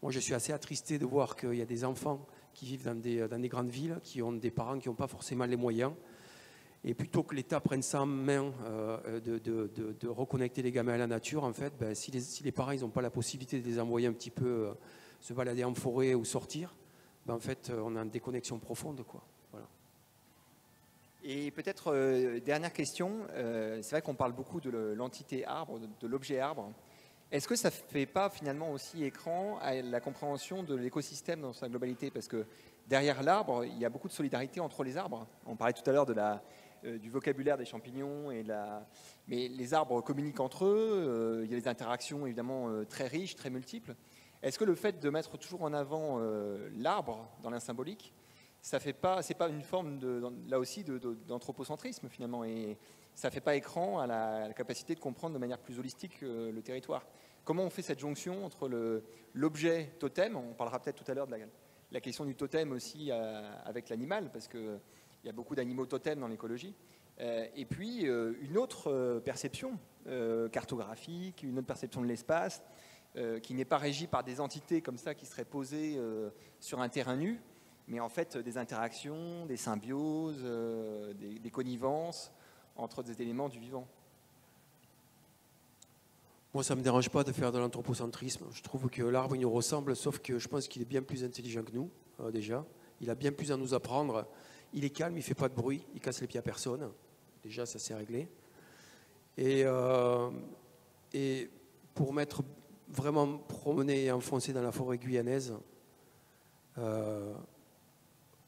moi, je suis assez attristé de voir qu'il y a des enfants qui vivent dans des grandes villes, qui ont des parents qui n'ont pas forcément les moyens. Et plutôt que l'État prenne ça en main de reconnecter les gamins à la nature, en fait, ben, si les parents n'ont pas la possibilité de les envoyer un petit peu se balader en forêt ou sortir, ben, en fait, on a une déconnexion profonde, quoi. Voilà. Et peut-être, dernière question, c'est vrai qu'on parle beaucoup de l'entité arbre, de l'objet arbre. Est-ce que ça ne fait pas finalement aussi écran à la compréhension de l'écosystème dans sa globalité? Parce que derrière l'arbre, il y a beaucoup de solidarité entre les arbres. On parlait tout à l'heure du vocabulaire des champignons, mais les arbres communiquent entre eux, il y a des interactions évidemment très riches, très multiples. Est-ce que le fait de mettre toujours en avant l'arbre dans la symbolique, c'est pas une forme là aussi d'anthropocentrisme finalement, et ça fait pas écran à la capacité de comprendre de manière plus holistique le territoire? Comment on fait cette jonction entre l'objet totem, on parlera peut-être tout à l'heure de la question du totem aussi avec l'animal, parce qu'il y a beaucoup d'animaux totems dans l'écologie, et puis une autre perception cartographique, une autre perception de l'espace, qui n'est pas régie par des entités comme ça qui seraient posées sur un terrain nu, mais en fait des interactions, des symbioses, des connivences entre des éléments du vivant. Moi, ça ne me dérange pas de faire de l'anthropocentrisme. Je trouve que l'arbre, il nous ressemble, sauf que je pense qu'il est bien plus intelligent que nous, déjà. Il a bien plus à nous apprendre. Il est calme, il ne fait pas de bruit, il ne casse les pieds à personne. Déjà, ça s'est réglé. Et pour m'être vraiment promené et enfoncé dans la forêt guyanaise,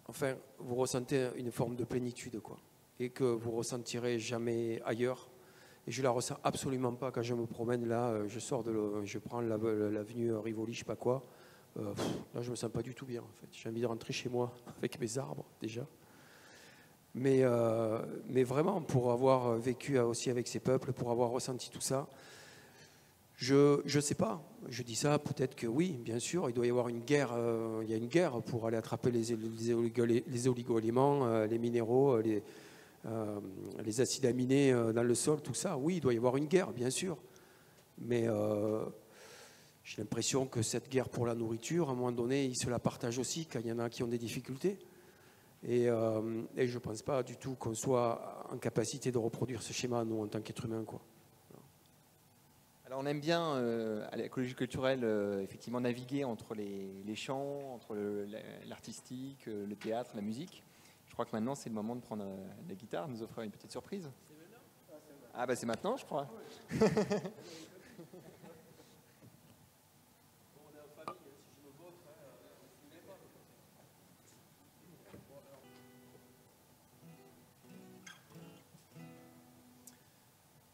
enfin, vous ressentez une forme de plénitude, quoi. Et que vous ressentirez jamais ailleurs. Et je la ressens absolument pas quand je me promène là. Je prends l'avenue Rivoli, je sais pas quoi. Là, je me sens pas du tout bien, en fait. J'ai envie de rentrer chez moi avec mes arbres déjà. Mais vraiment, pour avoir vécu aussi avec ces peuples, pour avoir ressenti tout ça, Je ne sais pas. Je dis ça, peut-être que oui, bien sûr. Il doit y avoir une guerre. Il y a une guerre pour aller attraper les oligo-éléments, les minéraux, les acides aminés dans le sol, tout ça. Oui, il doit y avoir une guerre, bien sûr. Mais j'ai l'impression que cette guerre pour la nourriture, à un moment donné, ils se la partagent aussi quand il y en a qui ont des difficultés. Et je ne pense pas du tout qu'on soit en capacité de reproduire ce schéma, nous, en tant qu'êtres humains, quoi. Alors on aime bien à l'écologie culturelle effectivement naviguer entre les chants, entre l'artistique, le théâtre, la musique. Je crois que maintenant c'est le moment de prendre la guitare, nous offrir une petite surprise. C'est maintenant ? Ah bah c'est maintenant je crois.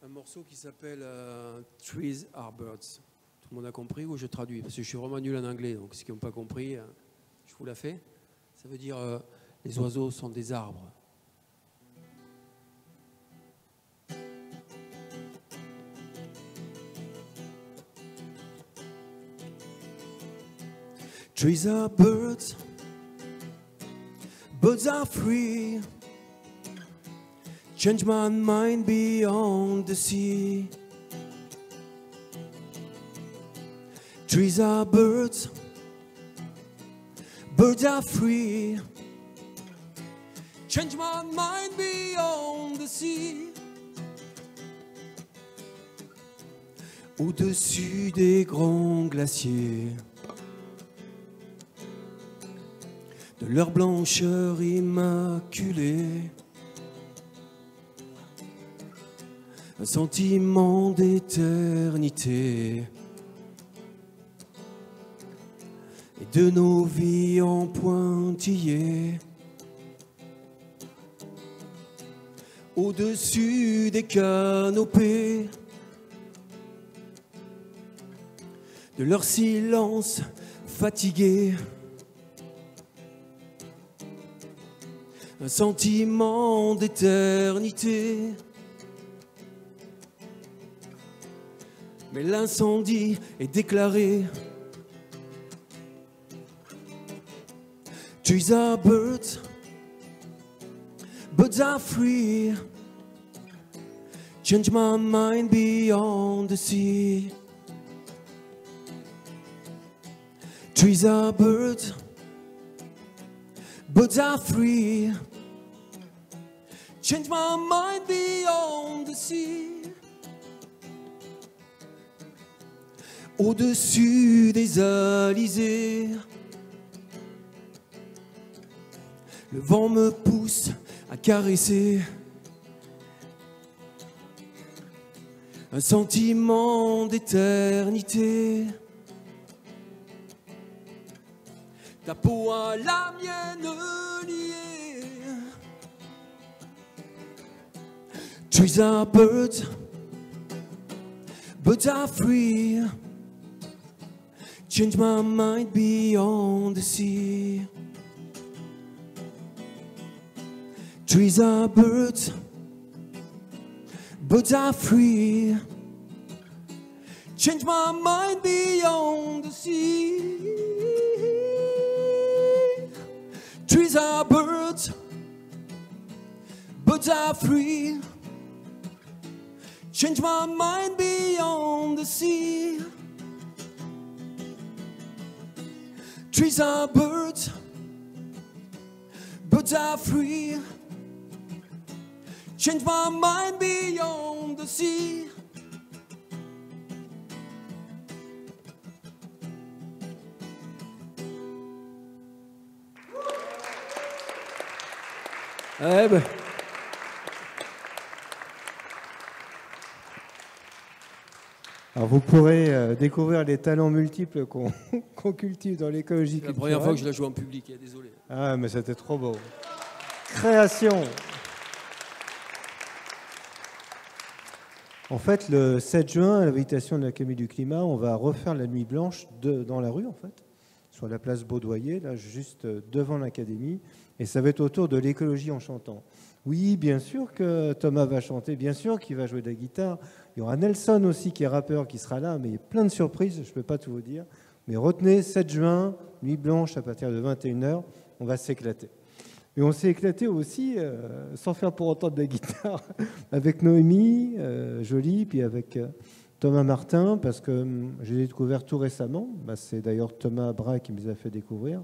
Un morceau qui s'appelle Trees Are Birds. Tout le monde a compris ou je traduis? Parce que je suis vraiment nul en anglais, donc ceux qui n'ont pas compris, je vous la fais. Ça veut dire les oiseaux sont des arbres. Trees are birds, birds are free. Change my mind beyond the sea. Trees are birds, birds are free. Change my mind beyond the sea. Au-dessus des grands glaciers, de leur blancheur immaculée, un sentiment d'éternité et de nos vies en pointillés. Au-dessus des canopées, de leur silence fatigué, un sentiment d'éternité. Mais l'incendie est déclaré. Trees are birds, birds are free. Change my mind beyond the sea. Trees are birds, birds are free. Change my mind beyond the sea. Au-dessus des alizés, le vent me pousse à caresser un sentiment d'éternité. Ta peau à la mienne liée. Trees are birds, birds are free. Change my mind beyond the sea. Trees are birds, birds are free. Change my mind beyond the sea. Trees are birds, birds are free. Change my mind beyond the sea. Trees are birds, birds are free. Change my mind beyond the sea. Eh ben. Alors vous pourrez découvrir les talents multiples qu'on cultive dans l'écologie culturelle. La première fois que je la joue en public, désolé. Ah, mais c'était trop beau. Création. En fait, le 7 juin, à l'invitation de l'Académie du Climat, on va refaire la nuit blanche dans la rue, en fait, sur la place Baudoyer, là, juste devant l'académie, et ça va être autour de l'écologie en chantant. Oui, bien sûr que Thomas va chanter, bien sûr qu'il va jouer de la guitare. Il y aura Nelson aussi qui est rappeur qui sera là, mais il y a plein de surprises, je ne peux pas tout vous dire. Mais retenez, 7 juin, Nuit Blanche à partir de 21h, on va s'éclater. Et on s'est éclaté aussi, sans faire pour autant de la guitare, avec Noémie Jolie, puis avec Thomas Martin, parce que j'ai découvert tout récemment, c'est d'ailleurs Thomas Braille qui me les a fait découvrir,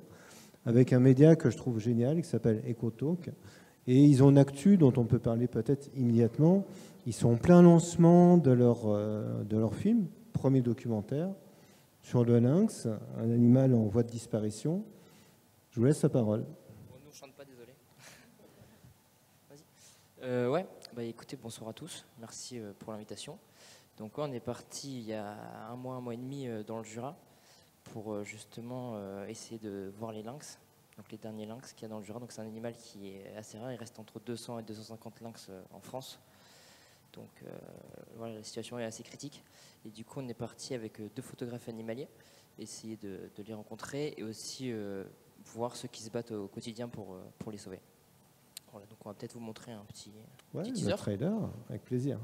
avec un média que je trouve génial, qui s'appelle EcoTalk. Et ils ont une actu dont on peut parler peut-être immédiatement. Ils sont en plein lancement de leur film, premier documentaire, sur le lynx, un animal en voie de disparition. Je vous laisse la parole. On ne chante pas, désolé. Vas-y. Ouais, bah écoutez, bonsoir à tous. Merci pour l'invitation. Donc on est parti il y a un mois et demi dans le Jura pour justement essayer de voir les lynx. Donc les derniers lynx qu'il y a dans le Jura. Donc c'est un animal qui est assez rare. Il reste entre 200 et 250 lynx en France. Donc voilà, la situation est assez critique. Et du coup, on est parti avec 2 photographes animaliers, essayer de les rencontrer et aussi voir ceux qui se battent au quotidien pour les sauver. Voilà, donc on va peut-être vous montrer un petit teaser. Le trailer, avec plaisir.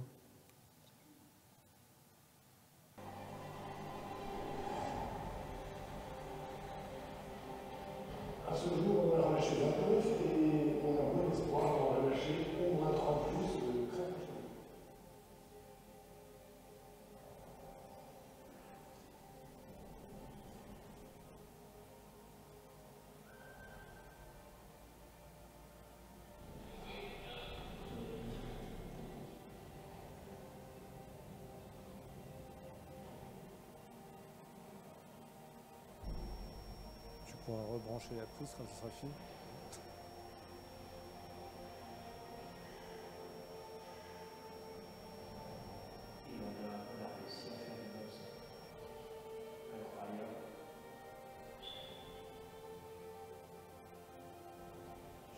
À ce jour, on a relâché 29 et on a bon espoir d'en relâcher au moins 30 plus très prochainement. On va rebrancher la prise quand ce sera fini.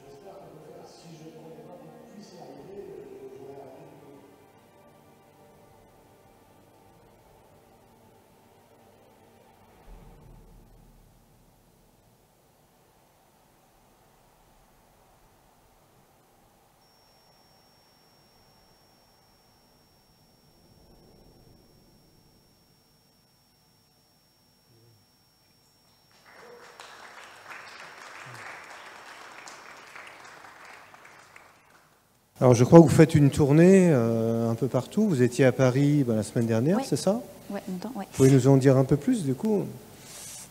J'espère qu'on peut faire, si je ne connais pas qu'on puisse y arriver, je voudrais arrêter. Alors je crois que vous faites une tournée un peu partout. Vous étiez à Paris la semaine dernière, Ouais. c'est ça? Ouais, longtemps, ouais. Vous pouvez nous en dire un peu plus du coup?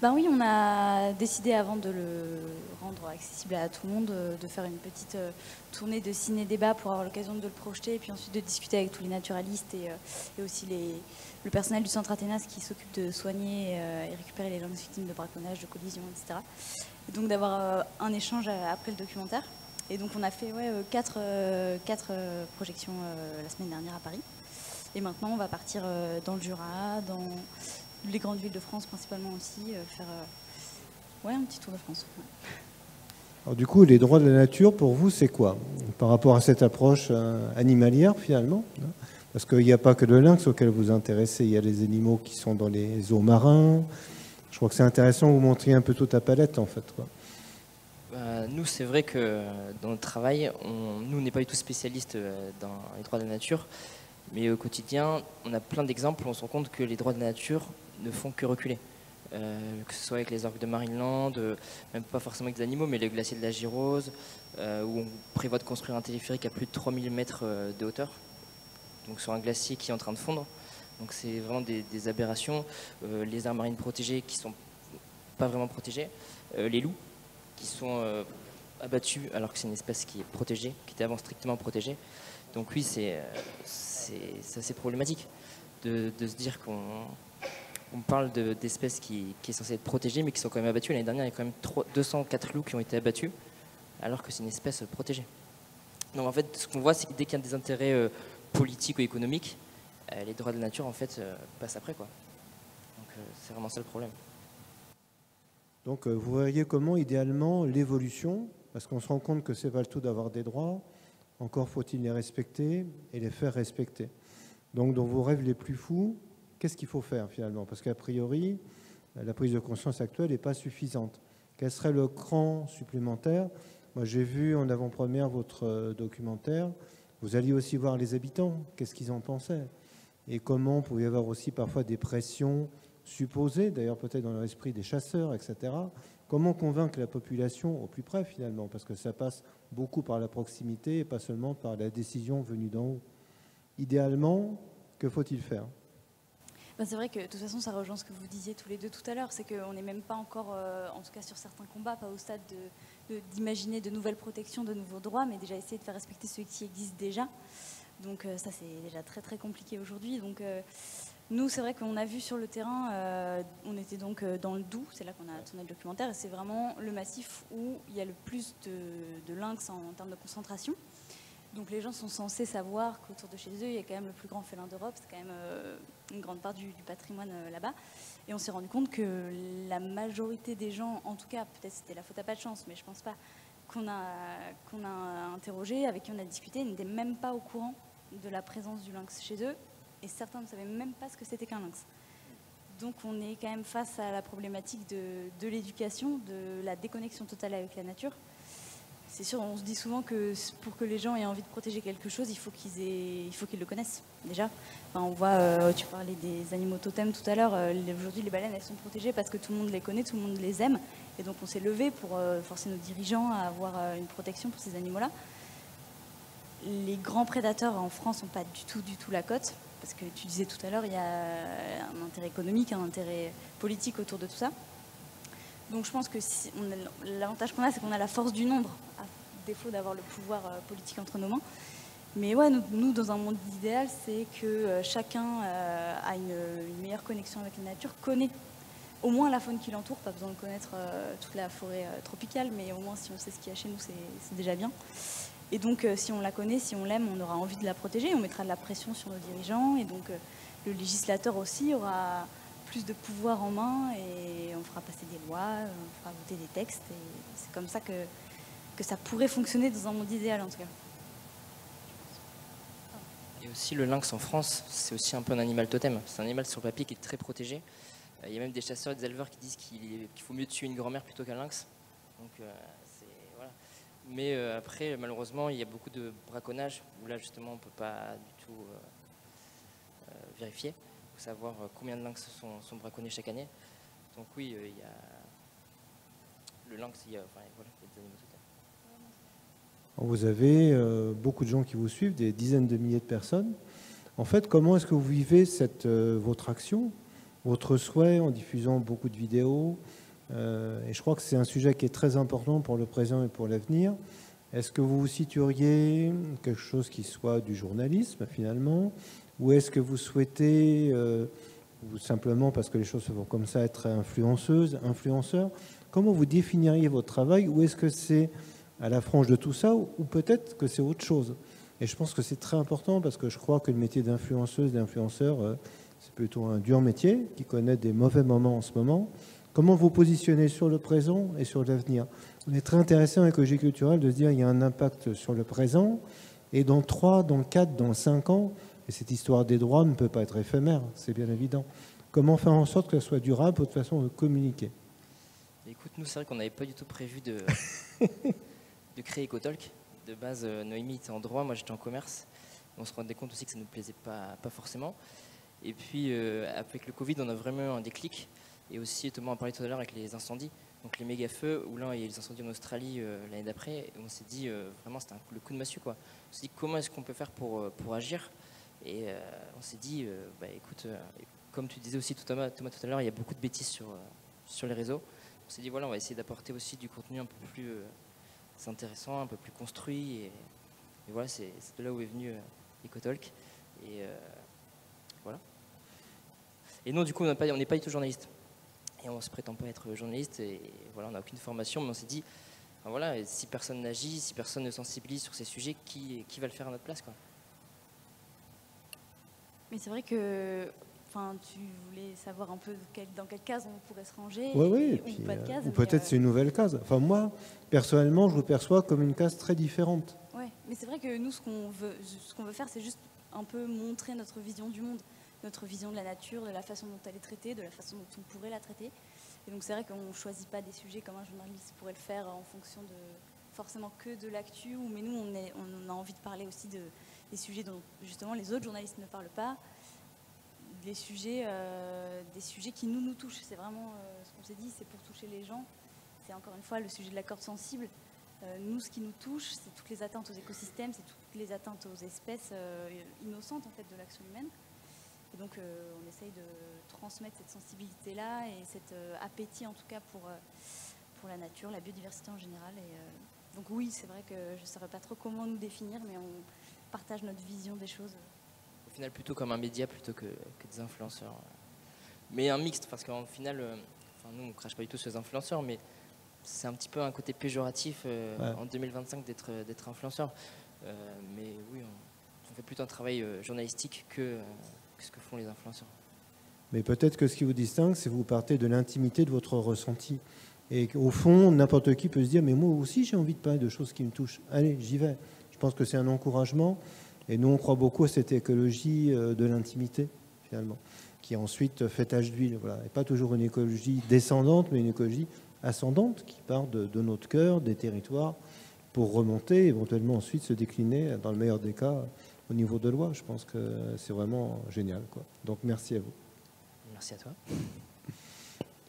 Ben oui, on a décidé avant de le rendre accessible à tout le monde de faire une petite tournée de ciné-débat pour avoir l'occasion de le projeter et puis ensuite de discuter avec tous les naturalistes et aussi le personnel du centre Athénas qui s'occupe de soigner et récupérer les lynx victimes de braconnage, de collisions, etc. Et donc d'avoir un échange après le documentaire. Et donc on a fait quatre projections la semaine dernière à Paris. Et maintenant on va partir dans le Jura, dans les grandes villes de France principalement aussi, faire un petit tour de France. Ouais. Alors du coup, les droits de la nature, pour vous, c'est quoi par rapport à cette approche animalière finalement? Parce qu'il n'y a pas que le lynx auquel vous vous intéressez, il y a les animaux qui sont dans les eaux marins. Je crois que c'est intéressant que vous montriez un peu toute la palette en fait, quoi. Nous, c'est vrai que dans notre travail, nous, on n'est pas du tout spécialistes dans les droits de la nature, mais au quotidien, on a plein d'exemples où on se rend compte que les droits de la nature ne font que reculer. Que ce soit avec les orques de Marineland, même pas forcément avec des animaux, mais les glaciers de la Girose, où on prévoit de construire un téléphérique à plus de 3000 mètres de hauteur, donc sur un glacier qui est en train de fondre. Donc c'est vraiment des aberrations. Les aires marines protégées qui sont pas vraiment protégées, les loups qui sont abattus alors que c'est une espèce qui est protégée, qui était avant strictement protégée. Donc oui, c'est assez problématique de se dire qu'on parle d'espèces qui est censée être protégée mais qui sont quand même abattues. L'année dernière, il y a quand même 204 loups qui ont été abattus alors que c'est une espèce protégée. Donc en fait, ce qu'on voit, c'est que dès qu'il y a des intérêts politiques ou économiques, les droits de la nature en fait passent après, quoi. Donc c'est vraiment ça le problème. Donc vous voyez comment idéalement l'évolution, parce qu'on se rend compte que c'est pas le tout d'avoir des droits, encore faut-il les respecter et les faire respecter. Donc dans vos rêves les plus fous, qu'est-ce qu'il faut faire finalement? Parce qu'a priori, la prise de conscience actuelle n'est pas suffisante. Quel serait le cran supplémentaire? Moi, j'ai vu en avant-première votre documentaire. Vous alliez aussi voir les habitants, qu'est-ce qu'ils en pensaient? Et comment il pouvait y avoir aussi parfois des pressions supposées, d'ailleurs peut-être dans l'esprit des chasseurs, etc. Comment convaincre la population au plus près finalement? Parce que ça passe beaucoup par la proximité et pas seulement par la décision venue d'en haut. Idéalement, que faut-il faire? C'est vrai que de toute façon, ça rejoint ce que vous disiez tous les deux tout à l'heure, c'est qu'on n'est même pas encore, en tout cas sur certains combats, pas au stade d'imaginer de nouvelles protections, de nouveaux droits, mais déjà essayer de faire respecter ceux qui existent déjà. Donc ça, c'est déjà très très compliqué aujourd'hui. Donc nous, c'est vrai qu'on a vu sur le terrain, on était donc dans le Doubs, c'est là qu'on a tourné le documentaire, et c'est vraiment le massif où il y a le plus de lynx en termes de concentration. Donc les gens sont censés savoir qu'autour de chez eux, il y a quand même le plus grand félin d'Europe, c'est quand même une grande part du patrimoine là-bas. Et on s'est rendu compte que la majorité des gens, en tout cas, peut-être c'était la faute à pas de chance, mais je pense pas, qu'on a interrogé, avec qui on a discuté, n'étaient même pas au courant de la présence du lynx chez eux, et certains ne savaient même pas ce que c'était qu'un lynx. Donc on est quand même face à la problématique de l'éducation, de la déconnexion totale avec la nature. C'est sûr, on se dit souvent que pour que les gens aient envie de protéger quelque chose, il faut qu'ils le connaissent déjà. Enfin, on voit, tu parlais des animaux totems tout à l'heure, aujourd'hui les baleines elles sont protégées parce que tout le monde les connaît, tout le monde les aime. Et donc on s'est levé pour forcer nos dirigeants à avoir une protection pour ces animaux-là. Les grands prédateurs en France n'ont pas du tout la cote. Parce que tu disais tout à l'heure, il y a un intérêt économique, un intérêt politique autour de tout ça. Donc je pense que l'avantage qu'on a, c'est qu'on a la force du nombre, à défaut d'avoir le pouvoir politique entre nos mains. Mais ouais, nous dans un monde idéal, c'est que chacun a une meilleure connexion avec la nature, connaît au moins la faune qui l'entoure, pas besoin de connaître toute la forêt tropicale, mais au moins si on sait ce qu'il y a chez nous, c'est déjà bien. Et donc si on la connaît, si on l'aime, on aura envie de la protéger, on mettra de la pression sur nos dirigeants, et donc le législateur aussi aura plus de pouvoir en main, et on fera passer des lois, on fera voter des textes, et c'est comme ça que ça pourrait fonctionner dans un monde idéal en tout cas. Et aussi le lynx en France, c'est aussi un peu un animal totem. C'est un animal sur le papier qui est très protégé. Il y a même des chasseurs et des éleveurs qui disent qu'il faut mieux tuer une grand-mère plutôt qu'un lynx. Donc voilà. Mais après, malheureusement, il y a beaucoup de braconnage où là justement on ne peut pas du tout vérifier. Il faut savoir combien de lynx sont braconnés chaque année. Donc oui, il y a le lynx, il y a des animaux totems. Vous avez beaucoup de gens qui vous suivent, des dizaines de milliers de personnes. En fait, comment est-ce que vous vivez votre action, votre souhait en diffusant beaucoup de vidéos? Et je crois que c'est un sujet qui est très important pour le présent et pour l'avenir. Est-ce que vous vous situeriez quelque chose qui soit du journalisme finalement? Ou est-ce que vous souhaitez, ou simplement parce que les choses se font comme ça, être influenceur? Comment vous définiriez votre travail? Ou est-ce que c'est à la frange de tout ça, ou peut-être que c'est autre chose? Et je pense que c'est très important parce que je crois que le métier d'influenceuse, d'influenceur, c'est plutôt un dur métier qui connaît des mauvais moments en ce moment. Comment vous positionnez sur le présent et sur l'avenir? On est très intéressant avec OG Culturel de se dire qu'il y a un impact sur le présent, et dans 3, dans 4, dans 5 ans, et cette histoire des droits ne peut pas être éphémère, c'est bien évident. Comment faire en sorte que ce soit durable, votre façon de communiquer? Écoute, nous, c'est vrai qu'on n'avait pas du tout prévu de créer EcoTalk. De base, Noémie était en droit, moi j'étais en commerce. On se rendait compte aussi que ça ne nous plaisait pas forcément. Et puis, avec le Covid, on a vraiment eu un déclic. Et aussi, Thomas en parlait tout à l'heure avec les incendies. Donc les méga-feux, où là, il y a eu les incendies en Australie l'année d'après. Et on s'est dit, vraiment, c'était le coup de massue, quoi. On s'est dit, comment est-ce qu'on peut faire pour agir? Et on s'est dit, écoute, comme tu disais aussi, Thomas tout à l'heure, il y a beaucoup de bêtises sur les réseaux. On s'est dit, voilà, on va essayer d'apporter aussi du contenu un peu plus intéressant, un peu plus construit. Et voilà, c'est de là où est venu EcoTalk. Et voilà. Et non, du coup, on n'est pas du tout journaliste. Et on ne se prétend pas être journaliste. Et voilà, on n'a aucune formation. Mais on s'est dit, voilà, si personne n'agit, si personne ne sensibilise sur ces sujets, qui va le faire à notre place, quoi? Mais c'est vrai que tu voulais savoir un peu dans quelle case on pourrait se ranger. Oui, ou pas de case. Ou peut-être c'est une nouvelle case. Enfin, moi, personnellement, je vous perçois comme une case très différente. Oui, mais c'est vrai que nous, ce qu'on veut faire, c'est juste un peu montrer notre vision du monde. notre vision de la nature, de la façon dont elle est traitée, de la façon dont on pourrait la traiter. Et donc c'est vrai qu'on ne choisit pas des sujets comme un journaliste pourrait le faire en fonction de forcément que de l'actu, mais nous on a envie de parler aussi des sujets dont justement les autres journalistes ne parlent pas, des sujets qui nous touchent. C'est vraiment ce qu'on s'est dit, c'est pour toucher les gens. C'est encore une fois le sujet de la corde sensible. Nous, ce qui nous touche, c'est toutes les atteintes aux écosystèmes, c'est toutes les atteintes aux espèces innocentes en fait de l'action humaine. Et donc on essaye de transmettre cette sensibilité-là et cet appétit en tout cas pour la nature, la biodiversité en général. Et, donc oui, c'est vrai que je ne saurais pas trop comment nous définir, mais on partage notre vision des choses. Au final, plutôt comme un média plutôt que des influenceurs. Mais un mixte, parce qu'en final, nous on ne crache pas du tout sur les influenceurs, mais c'est un petit peu un côté péjoratif en 2025 d'être influenceur. Mais oui, on fait plutôt un travail journalistique que ce que font les influenceurs. Mais peut-être que ce qui vous distingue, c'est que vous partez de l'intimité de votre ressenti. Et qu'au fond, n'importe qui peut se dire, mais moi aussi j'ai envie de parler de choses qui me touchent. Allez, j'y vais. Je pense que c'est un encouragement. Et nous, on croit beaucoup à cette écologie de l'intimité, finalement, qui ensuite fait tache d'huile. Voilà. Et pas toujours une écologie descendante, mais une écologie ascendante qui part de notre cœur, des territoires, pour remonter, éventuellement ensuite se décliner, dans le meilleur des cas, au niveau de loi. Je pense que c'est vraiment génial, quoi. Donc merci à vous. Merci à toi.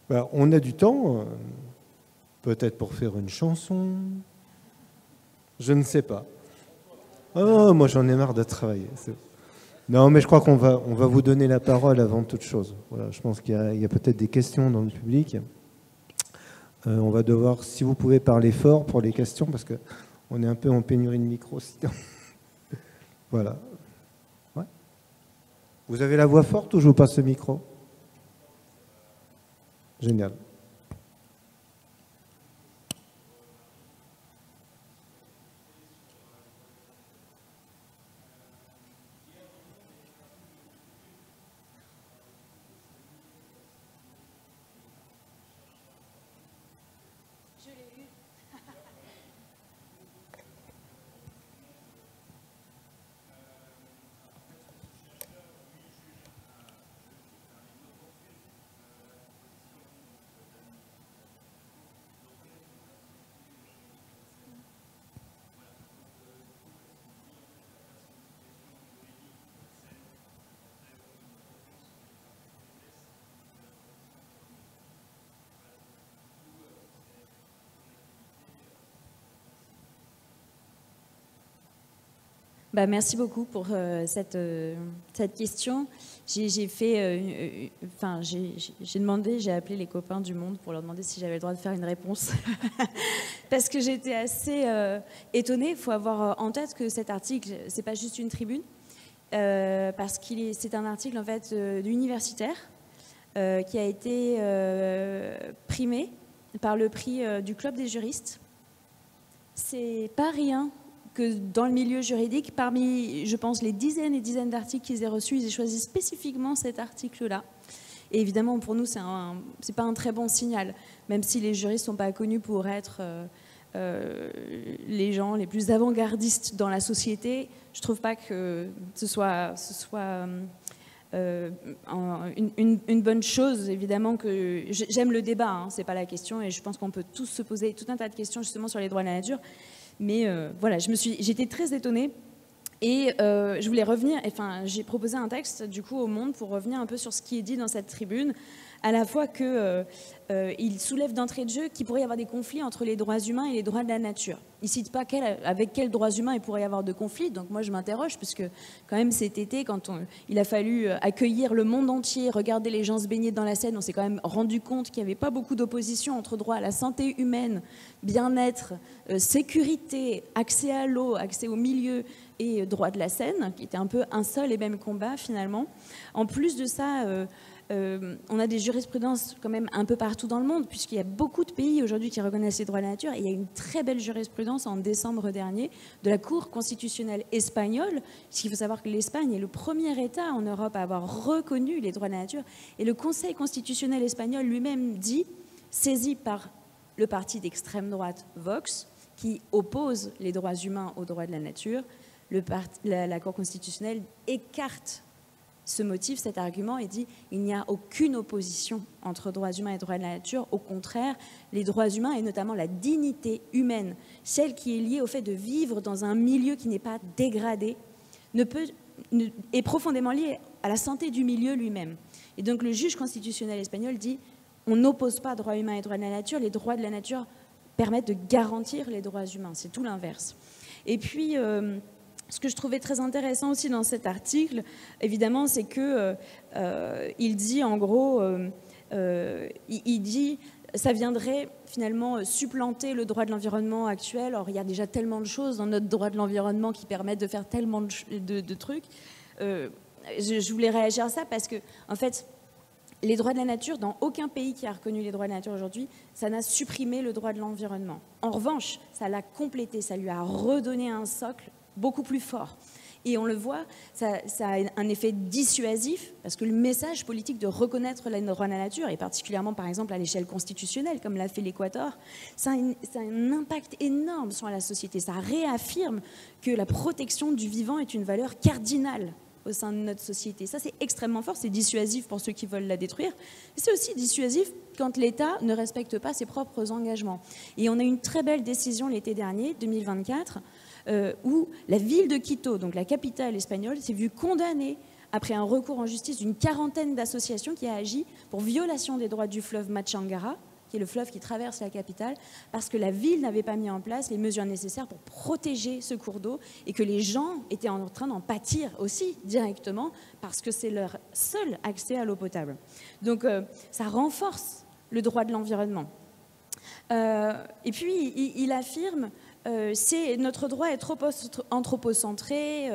Ben, on a du temps, peut-être pour faire une chanson. Je ne sais pas. Oh, moi j'en ai marre de travailler. Non, mais je crois qu'on va vous donner la parole avant toute chose. Voilà, je pense qu'il y a peut-être des questions dans le public. On va devoir, si vous pouvez parler fort pour les questions, parce qu'on est un peu en pénurie de micro. Voilà. Ouais. Vous avez la voix forte ou je vous passe le micro? Génial. Bah, merci beaucoup pour cette question. J'ai demandé, j'ai appelé les copains du Monde pour leur demander si j'avais le droit de faire une réponse. Parce que j'étais assez étonnée. Il faut avoir en tête que cet article, c'est pas juste une tribune, parce c'est un article en fait universitaire qui a été primé par le prix du Club des juristes. C'est pas rien que dans le milieu juridique, parmi, je pense, les dizaines et dizaines d'articles qu'ils aient reçus, ils aient choisi spécifiquement cet article-là. Et évidemment, pour nous, c'est pas un très bon signal, même si les juristes sont pas connus pour être les gens les plus avant-gardistes dans la société. Je trouve pas que ce soit une bonne chose. Évidemment que j'aime le débat, hein, c'est pas la question, et je pense qu'on peut tous se poser tout un tas de questions justement sur les droits de la nature. Mais voilà, j'étais très étonnée et je voulais revenir, enfin j'ai proposé un texte du coup au Monde pour revenir un peu sur ce qui est dit dans cette tribune, à la fois qu'il soulève d'entrée de jeu qu'il pourrait y avoir des conflits entre les droits humains et les droits de la nature. Il ne cite pas avec quels droits humains il pourrait y avoir de conflits, donc moi je m'interroge, puisque quand même cet été, quand il a fallu accueillir le monde entier, regarder les gens se baigner dans la Seine, on s'est quand même rendu compte qu'il n'y avait pas beaucoup d'opposition entre droit à la santé humaine, bien-être, sécurité, accès à l'eau, accès au milieu et droit de la Seine, qui était un peu un seul et même combat finalement. En plus de ça, on a des jurisprudences quand même un peu partout dans le monde, puisqu'il y a beaucoup de pays aujourd'hui qui reconnaissent les droits de la nature. Et il y a une très belle jurisprudence en décembre dernier de la Cour constitutionnelle espagnole, puisqu'il faut savoir que l'Espagne est le premier État en Europe à avoir reconnu les droits de la nature. Et le Conseil constitutionnel espagnol lui-même dit, saisi par le parti d'extrême droite Vox, qui oppose les droits humains aux droits de la nature, la Cour constitutionnelle écarte ce motif, cet argument, et dit il n'y a aucune opposition entre droits humains et droits de la nature. Au contraire, les droits humains, et notamment la dignité humaine, celle qui est liée au fait de vivre dans un milieu qui n'est pas dégradé, est profondément liée à la santé du milieu lui-même. Et donc le juge constitutionnel espagnol dit on n'oppose pas droits humains et droits de la nature, les droits de la nature permettent de garantir les droits humains, c'est tout l'inverse. Et puis, ce que je trouvais très intéressant aussi dans cet article, évidemment, c'est que il dit en gros, il dit ça viendrait finalement supplanter le droit de l'environnement actuel. Or, il y a déjà tellement de choses dans notre droit de l'environnement qui permettent de faire tellement de trucs. Je voulais réagir à ça parce que, en fait, les droits de la nature, dans aucun pays qui a reconnu les droits de la nature aujourd'hui, ça n'a supprimé le droit de l'environnement. En revanche, ça l'a complété, ça lui a redonné un socle beaucoup plus fort. Et on le voit, ça a un effet dissuasif, parce que le message politique de reconnaître les droits de la nature, et particulièrement par exemple à l'échelle constitutionnelle, comme l'a fait l'Équateur, ça a un impact énorme sur la société. Ça réaffirme que la protection du vivant est une valeur cardinale au sein de notre société. Ça, c'est extrêmement fort, c'est dissuasif pour ceux qui veulent la détruire, mais c'est aussi dissuasif quand l'État ne respecte pas ses propres engagements. Et on a eu une très belle décision l'été dernier, 2024, où la ville de Quito, donc la capitale espagnole, s'est vue condamnée, après un recours en justice d'une quarantaine d'associations qui a agi pour violation des droits du fleuve Machangara, qui est le fleuve qui traverse la capitale, parce que la ville n'avait pas mis en place les mesures nécessaires pour protéger ce cours d'eau et que les gens étaient en train d'en pâtir aussi directement parce que c'est leur seul accès à l'eau potable. Donc ça renforce le droit de l'environnement. Et puis il affirme c'est notre droit est trop anthropocentré,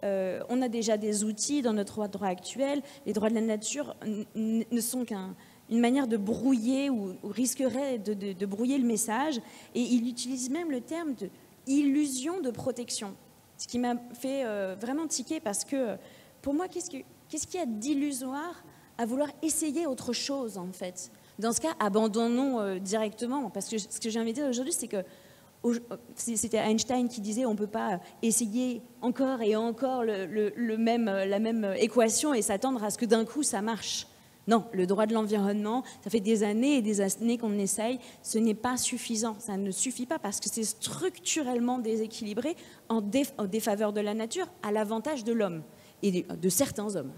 on a déjà des outils dans notre droit actuel, les droits de la nature ne sont qu'une manière de brouiller ou risquerait de brouiller le message, et il utilise même le terme de illusion de protection, ce qui m'a fait vraiment tiquer parce que pour moi, qu'est-ce qu'il y a d'illusoire à vouloir essayer autre chose en fait? Dans ce cas, abandonnons directement, parce que ce que j'ai envie de dire aujourd'hui, c'est que c'était Einstein qui disait on ne peut pas essayer encore et encore la même équation et s'attendre à ce que d'un coup ça marche. Non, le droit de l'environnement, ça fait des années et des années qu'on essaye, ce n'est pas suffisant, ça ne suffit pas parce que c'est structurellement déséquilibré en défaveur de la nature à l'avantage de l'homme et de certains hommes.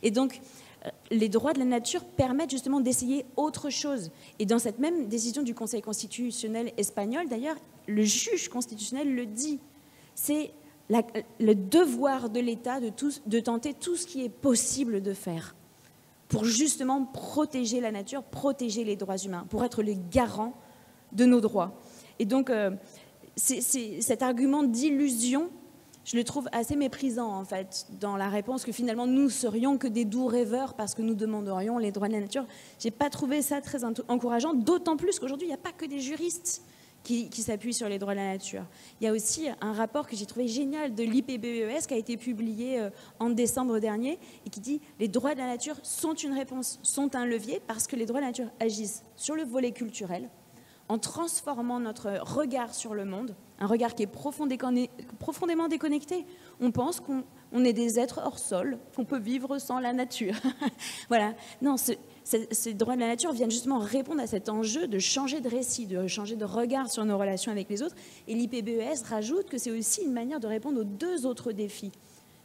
Et donc, les droits de la nature permettent justement d'essayer autre chose. Et dans cette même décision du Conseil constitutionnel espagnol, d'ailleurs, le juge constitutionnel le dit. C'est le devoir de l'État de tenter tout ce qui est possible de faire pour justement protéger la nature, protéger les droits humains, pour être le garant de nos droits. Et donc, cet argument d'illusion, je le trouve assez méprisant, en fait, dans la réponse que finalement, nous serions que des doux rêveurs parce que nous demanderions les droits de la nature. Je n'ai pas trouvé ça très encourageant, d'autant plus qu'aujourd'hui, il n'y a pas que des juristes qui s'appuient sur les droits de la nature. Il y a aussi un rapport que j'ai trouvé génial de l'IPBES qui a été publié en décembre dernier et qui dit « Les droits de la nature sont une réponse, sont un levier parce que les droits de la nature agissent sur le volet culturel, en transformant notre regard sur le monde, un regard qui est profondément déconnecté. On pense qu'on est des êtres hors sol, qu'on peut vivre sans la nature. » Voilà. Non, ces droits de la nature viennent justement répondre à cet enjeu de changer de récit, de changer de regard sur nos relations avec les autres. Et l'IPBES rajoute que c'est aussi une manière de répondre aux deux autres défis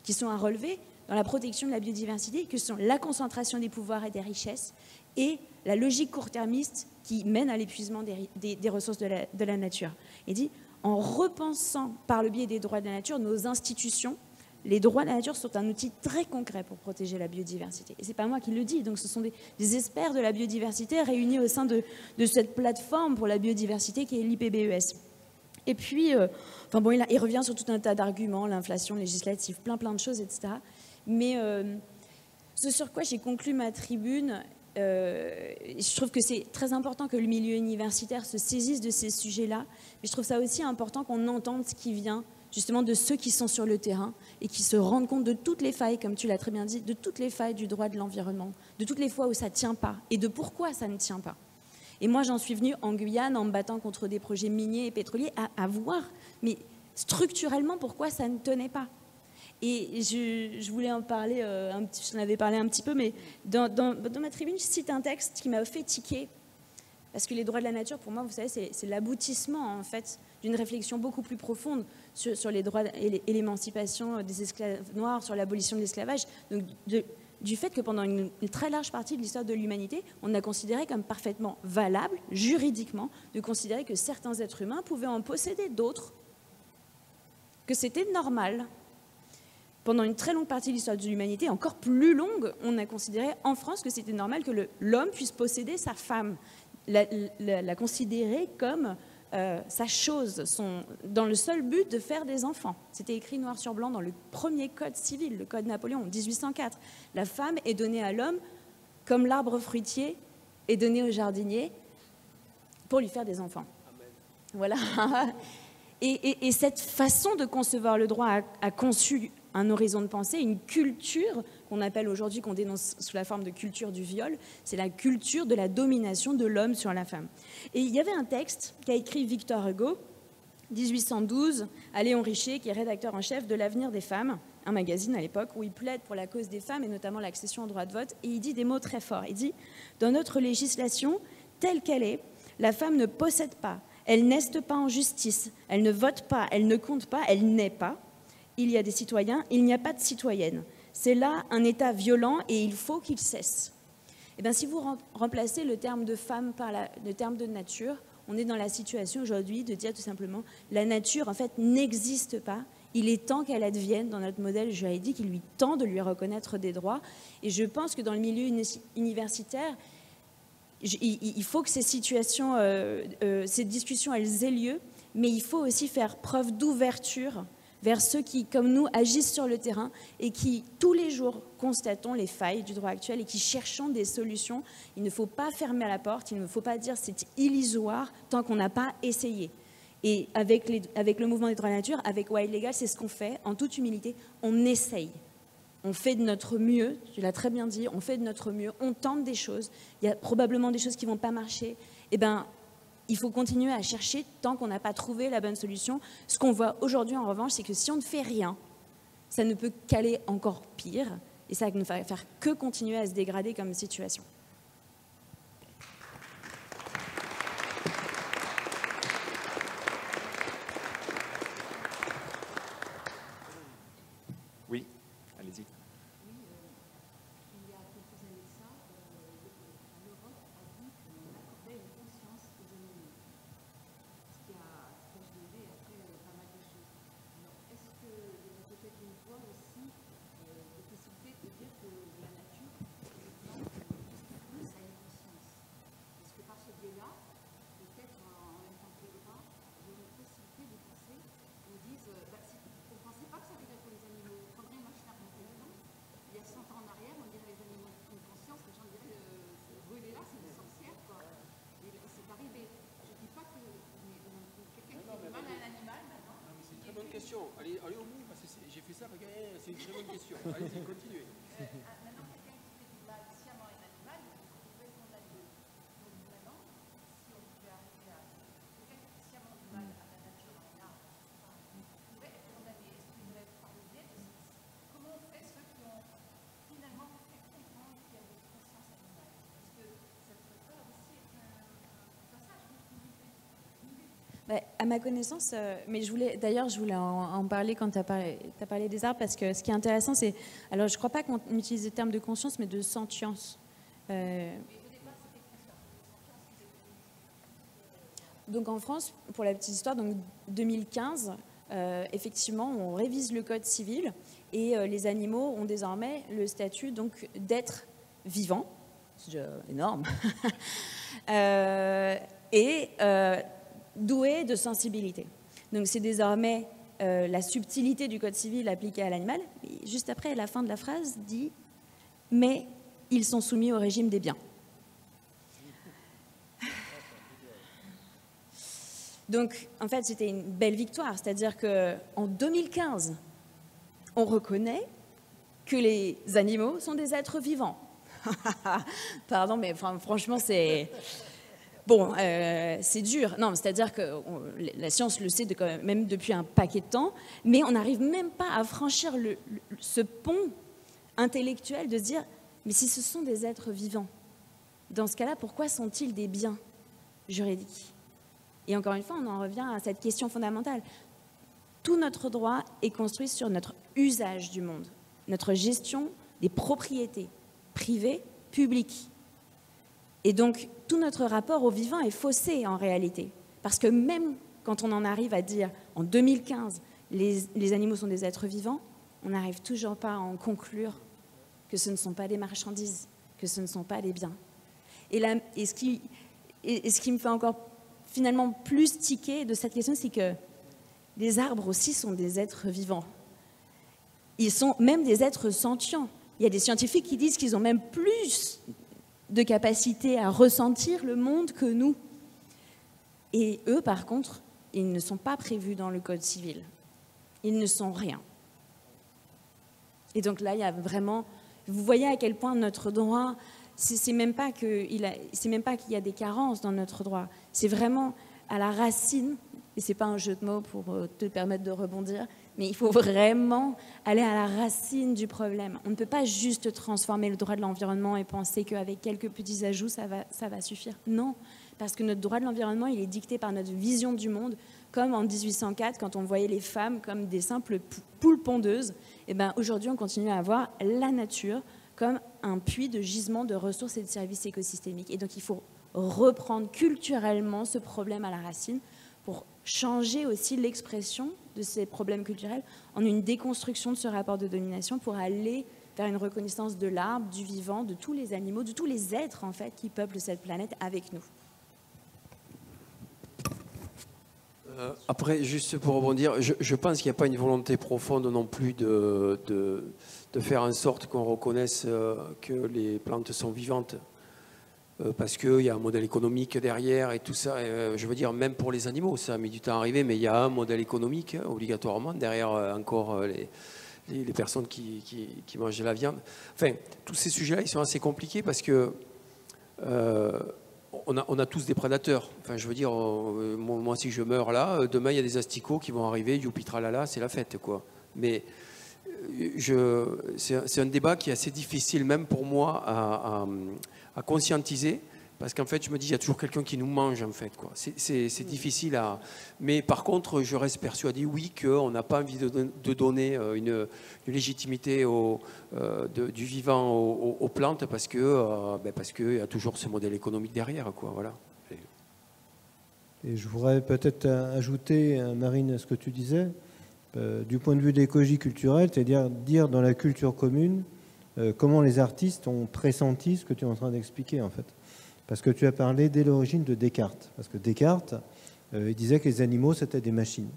qui sont à relever dans la protection de la biodiversité, que sont la concentration des pouvoirs et des richesses et la logique court-termiste qui mène à l'épuisement des ressources de la nature. Il dit, en repensant par le biais des droits de la nature nos institutions, les droits de la nature sont un outil très concret pour protéger la biodiversité. Et ce n'est pas moi qui le dis, donc ce sont des experts de la biodiversité réunis au sein de cette plateforme pour la biodiversité qui est l'IPBES. Et puis, il revient sur tout un tas d'arguments, l'inflation législative, plein de choses, etc. Mais ce sur quoi j'ai conclu ma tribune, je trouve que c'est très important que le milieu universitaire se saisisse de ces sujets-là, mais je trouve ça aussi important qu'on entende ce qui vient justement de ceux qui sont sur le terrain et qui se rendent compte de toutes les failles, comme tu l'as très bien dit, de toutes les failles du droit de l'environnement, de toutes les fois où ça ne tient pas et de pourquoi ça ne tient pas. Et moi, j'en suis venue en Guyane en me battant contre des projets miniers et pétroliers à voir, mais structurellement, pourquoi ça ne tenait pas. Et je voulais en parler, j'en avais parlé un petit peu, mais dans ma tribune, je cite un texte qui m'a fait tiquer. Parce que les droits de la nature, pour moi, vous savez, c'est l'aboutissement, en fait, d'une réflexion beaucoup plus profonde sur les droits et l'émancipation des esclaves noirs, sur l'abolition de l'esclavage. Donc, du fait que pendant une très large partie de l'histoire de l'humanité, on a considéré comme parfaitement valable, juridiquement, de considérer que certains êtres humains pouvaient en posséder d'autres, que c'était normal. Pendant une très longue partie de l'histoire de l'humanité, encore plus longue, on a considéré en France que c'était normal que l'homme puisse posséder sa femme, la considérer comme sa chose, dans le seul but de faire des enfants. C'était écrit noir sur blanc dans le premier code civil, le code Napoléon, 1804. La femme est donnée à l'homme comme l'arbre fruitier est donné au jardinier pour lui faire des enfants. Amen. Voilà. Et cette façon de concevoir le droit a conçu un horizon de pensée, une culture qu'on appelle aujourd'hui, qu'on dénonce sous la forme de culture du viol. C'est la culture de la domination de l'homme sur la femme. Et il y avait un texte qu'a écrit Victor Hugo, 1812, à Léon Richer, qui est rédacteur en chef de l'Avenir des femmes, un magazine à l'époque où il plaide pour la cause des femmes et notamment l'accession au droit de vote. Et il dit des mots très forts. Il dit « Dans notre législation, telle qu'elle est, la femme ne possède pas, elle n'este pas en justice, elle ne vote pas, elle ne compte pas, elle n'est pas. Il y a des citoyens, il n'y a pas de citoyennes. C'est là un état violent et il faut qu'il cesse. » Et bien, si vous remplacez le terme de femme par le terme de nature, on est dans la situation aujourd'hui de dire tout simplement la nature, en fait, n'existe pas. Il est temps qu'elle advienne dans notre modèle juridique. Il lui tend de lui reconnaître des droits. Et je pense que dans le milieu universitaire, il faut que ces situations, ces discussions, elles aient lieu, mais il faut aussi faire preuve d'ouverture vers ceux qui, comme nous, agissent sur le terrain et qui, tous les jours, constatons les failles du droit actuel et qui cherchons des solutions. Il ne faut pas fermer la porte, il ne faut pas dire c'est illusoire tant qu'on n'a pas essayé. Et avec le mouvement des droits de la nature, avec Wild Legal, c'est ce qu'on fait, en toute humilité, on essaye. On fait de notre mieux, tu l'as très bien dit, on fait de notre mieux, on tente des choses, il y a probablement des choses qui ne vont pas marcher. Eh bien, il faut continuer à chercher tant qu'on n'a pas trouvé la bonne solution. Ce qu'on voit aujourd'hui, en revanche, c'est que si on ne fait rien, ça ne peut qu'aller encore pire, et ça ne va faire que continuer à se dégrader comme situation. Oui, allez-y. Allez au bout, parce que j'ai fait ça, c'est une très bonne question. Allez-y, continuez. Maintenant, quelqu'un qui fait du mal sciemment un animal, il faut trouver son adieu. Donc maintenant, si on pouvait arriver à quelqu'un qui fait sciemment du mal à la nature, à un arbre, on pourrait être condamné. Est-ce que vous avez parlé bien de comment on fait ceux qui ont finalement fait comprendre qu'il y a des consciences animales? Est-ce que ça ne peut pas aussi être un passage? À ma connaissance, mais je voulais en parler quand tu as parlé des arbres, parce que ce qui est intéressant, c'est, alors je ne crois pas qu'on utilise le terme de conscience, mais de sentience. Donc en France, pour la petite histoire, donc 2015, effectivement, on révise le code civil et les animaux ont désormais le statut donc d'être vivants, c'est déjà énorme, doué de sensibilité. Donc c'est désormais la subtilité du code civil appliquée à l'animal. Juste après, la fin de la phrase dit « mais ils sont soumis au régime des biens ». Donc, en fait, c'était une belle victoire. C'est-à-dire qu'en 2015, on reconnaît que les animaux sont des êtres vivants. Pardon, mais franchement, c'est... Bon, c'est dur. Non, c'est-à-dire que la science le sait même depuis un paquet de temps, mais on n'arrive même pas à franchir ce pont intellectuel de se dire, mais si ce sont des êtres vivants, dans ce cas-là, pourquoi sont-ils des biens juridiques? Et encore une fois, on en revient à cette question fondamentale. Tout notre droit est construit sur notre usage du monde, notre gestion des propriétés privées, publiques. Et donc, tout notre rapport au vivant est faussé en réalité. Parce que même quand on en arrive à dire, en 2015, les animaux sont des êtres vivants, on n'arrive toujours pas à en conclure que ce ne sont pas des marchandises, que ce ne sont pas des biens. Et ce qui me fait encore finalement plus tiquer de cette question, c'est que les arbres aussi sont des êtres vivants. Ils sont même des êtres sentients. Il y a des scientifiques qui disent qu'ils ont même plus de capacité à ressentir le monde que nous. Et eux, par contre, ils ne sont pas prévus dans le Code civil. Ils ne sont rien. Et donc là, il y a vraiment... Vous voyez à quel point notre droit, c'est même pas qu'il y a des carences dans notre droit. C'est vraiment à la racine, et c'est pas un jeu de mots pour te permettre de rebondir, mais il faut vraiment aller à la racine du problème. On ne peut pas juste transformer le droit de l'environnement et penser qu'avec quelques petits ajouts, ça va suffire. Non, parce que notre droit de l'environnement, il est dicté par notre vision du monde, comme en 1804, quand on voyait les femmes comme des simples poules pondeuses. Et ben, aujourd'hui, on continue à voir la nature comme un puits de gisement de ressources et de services écosystémiques. Et donc, il faut reprendre culturellement ce problème à la racine pour changer aussi l'expression de ces problèmes culturels en une déconstruction de ce rapport de domination pour aller vers une reconnaissance de l'arbre, du vivant, de tous les animaux, de tous les êtres en fait qui peuplent cette planète avec nous. Après, juste pour rebondir, je pense qu'il n'y a pas une volonté profonde non plus de faire en sorte qu'on reconnaisse que les plantes sont vivantes. Parce qu'il y a un modèle économique derrière et tout ça. Je veux dire, même pour les animaux, ça a mis du temps à arriver, mais il y a un modèle économique, obligatoirement, derrière encore les personnes qui mangent de la viande. Enfin, tous ces sujets-là, ils sont assez compliqués parce que on a tous des prédateurs. Enfin, je veux dire, moi, si je meurs là, demain, il y a des asticots qui vont arriver, youpi tralala, c'est la fête, quoi. Mais c'est un débat qui est assez difficile, même pour moi, à conscientiser, parce qu'en fait, je me dis, il y a toujours quelqu'un qui nous mange, en fait, quoi. C'est difficile à... Mais par contre, je reste persuadé, oui, qu'on n'a pas envie de donner une légitimité du vivant aux plantes, parce qu'il y a toujours ce modèle économique derrière, quoi, voilà. Et je voudrais peut-être ajouter, Marine, à ce que tu disais, du point de vue de l'écologie culturelle, c'est-à-dire dire dans la culture commune comment les artistes ont pressenti ce que tu es en train d'expliquer, en fait. Parce que tu as parlé dès l'origine de Descartes. Parce que Descartes, il disait que les animaux, c'était des machines.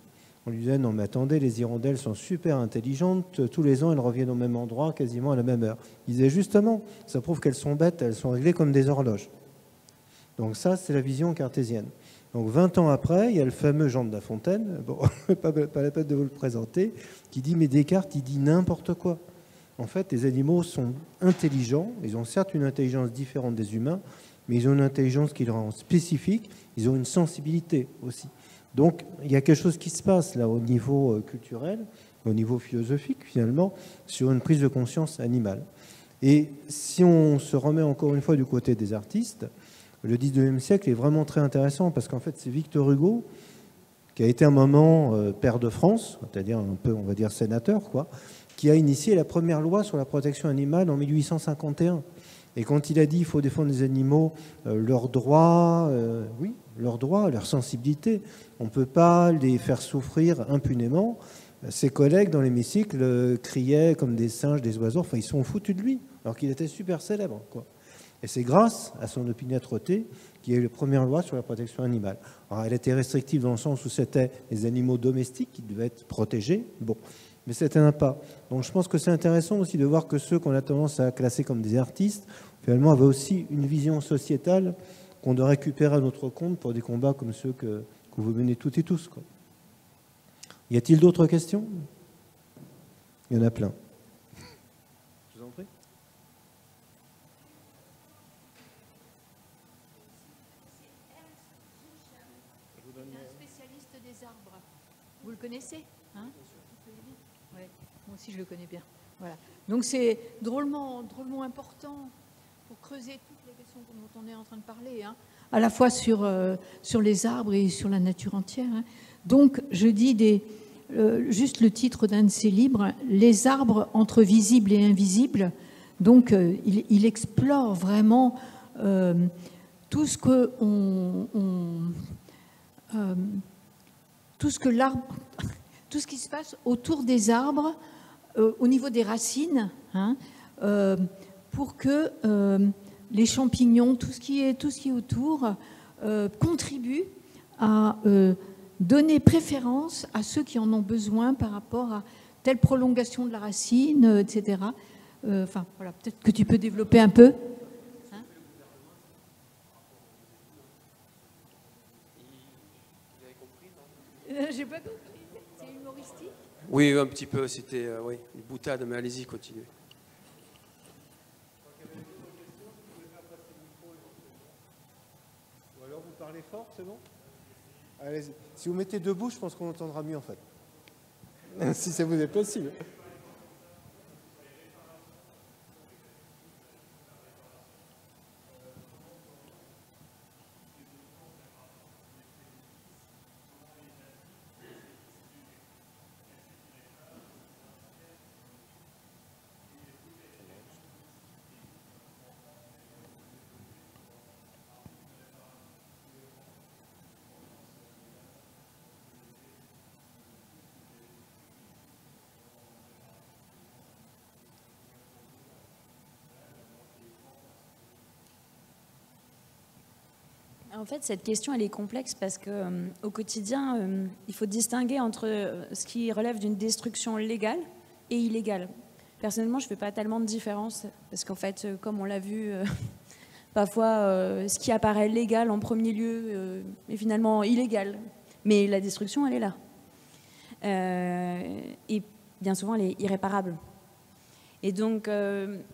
On lui disait, non mais attendez, les hirondelles sont super intelligentes, tous les ans elles reviennent au même endroit, quasiment à la même heure. Il disait justement, ça prouve qu'elles sont bêtes, elles sont réglées comme des horloges. Donc ça, c'est la vision cartésienne. Donc 20 ans après, il y a le fameux Jean de La Fontaine, bon, pas la peine de vous le présenter, qui dit, mais Descartes, il dit n'importe quoi. En fait, les animaux sont intelligents, ils ont certes une intelligence différente des humains, mais ils ont une intelligence qui leur rend spécifique, ils ont une sensibilité aussi. Donc, il y a quelque chose qui se passe là au niveau culturel, au niveau philosophique finalement, sur une prise de conscience animale. Et si on se remet encore une fois du côté des artistes, le 19e siècle est vraiment très intéressant parce qu'en fait, c'est Victor Hugo, qui a été un moment pair de France, c'est-à-dire un peu, on va dire, sénateur, quoi, qui a initié la première loi sur la protection animale en 1851. Et quand il a dit qu'il faut défendre les animaux, leurs droits, oui, leurs droits, leur sensibilité, on ne peut pas les faire souffrir impunément. Ses collègues dans l'hémicycle criaient comme des singes, des oiseaux, enfin ils sont foutus de lui, alors qu'il était super célèbre, quoi. Et c'est grâce à son opiniâtreté qu'il y a eu la première loi sur la protection animale. Alors elle était restrictive dans le sens où c'était les animaux domestiques qui devaient être protégés, bon, mais c'était un pas. Donc je pense que c'est intéressant aussi de voir que ceux qu'on a tendance à classer comme des artistes, finalement avaient aussi une vision sociétale qu'on doit récupérer à notre compte pour des combats comme ceux que vous menez toutes et tous, quoi. Y a-t-il d'autres questions? Il y en a plein. Je vous en prie. connaissez, hein? Ouais, moi aussi je le connais bien. Voilà. Donc c'est drôlement important pour creuser toutes les questions dont on est en train de parler, hein, à la fois sur les arbres et sur la nature entière. Hein. Donc je dis juste le titre d'un de ses livres, Les arbres entre visible et invisible. Donc il explore vraiment tout ce que tout ce qui se passe autour des arbres, au niveau des racines, hein, pour que les champignons, tout ce qui est autour, contribuent à donner préférence à ceux qui en ont besoin par rapport à telle prolongation de la racine, etc. Enfin, voilà, peut-être que tu peux développer un peu. Hein? J'ai pas compris. C'est humoristique? Oui, un petit peu. C'était oui, une boutade, mais allez-y, continuez. Ou alors vous parlez fort, c'est bon? Allez-y. Si vous mettez debout, je pense qu'on entendra mieux en fait. Si ça vous est possible. En fait, cette question, elle est complexe parce qu'au quotidien, il faut distinguer entre ce qui relève d'une destruction légale et illégale. Personnellement, je ne fais pas tellement de différence parce qu'en fait, comme on l'a vu, parfois, ce qui apparaît légal en premier lieu est finalement illégal. Mais la destruction, elle est là. Et bien souvent, elle est irréparable. Et donc,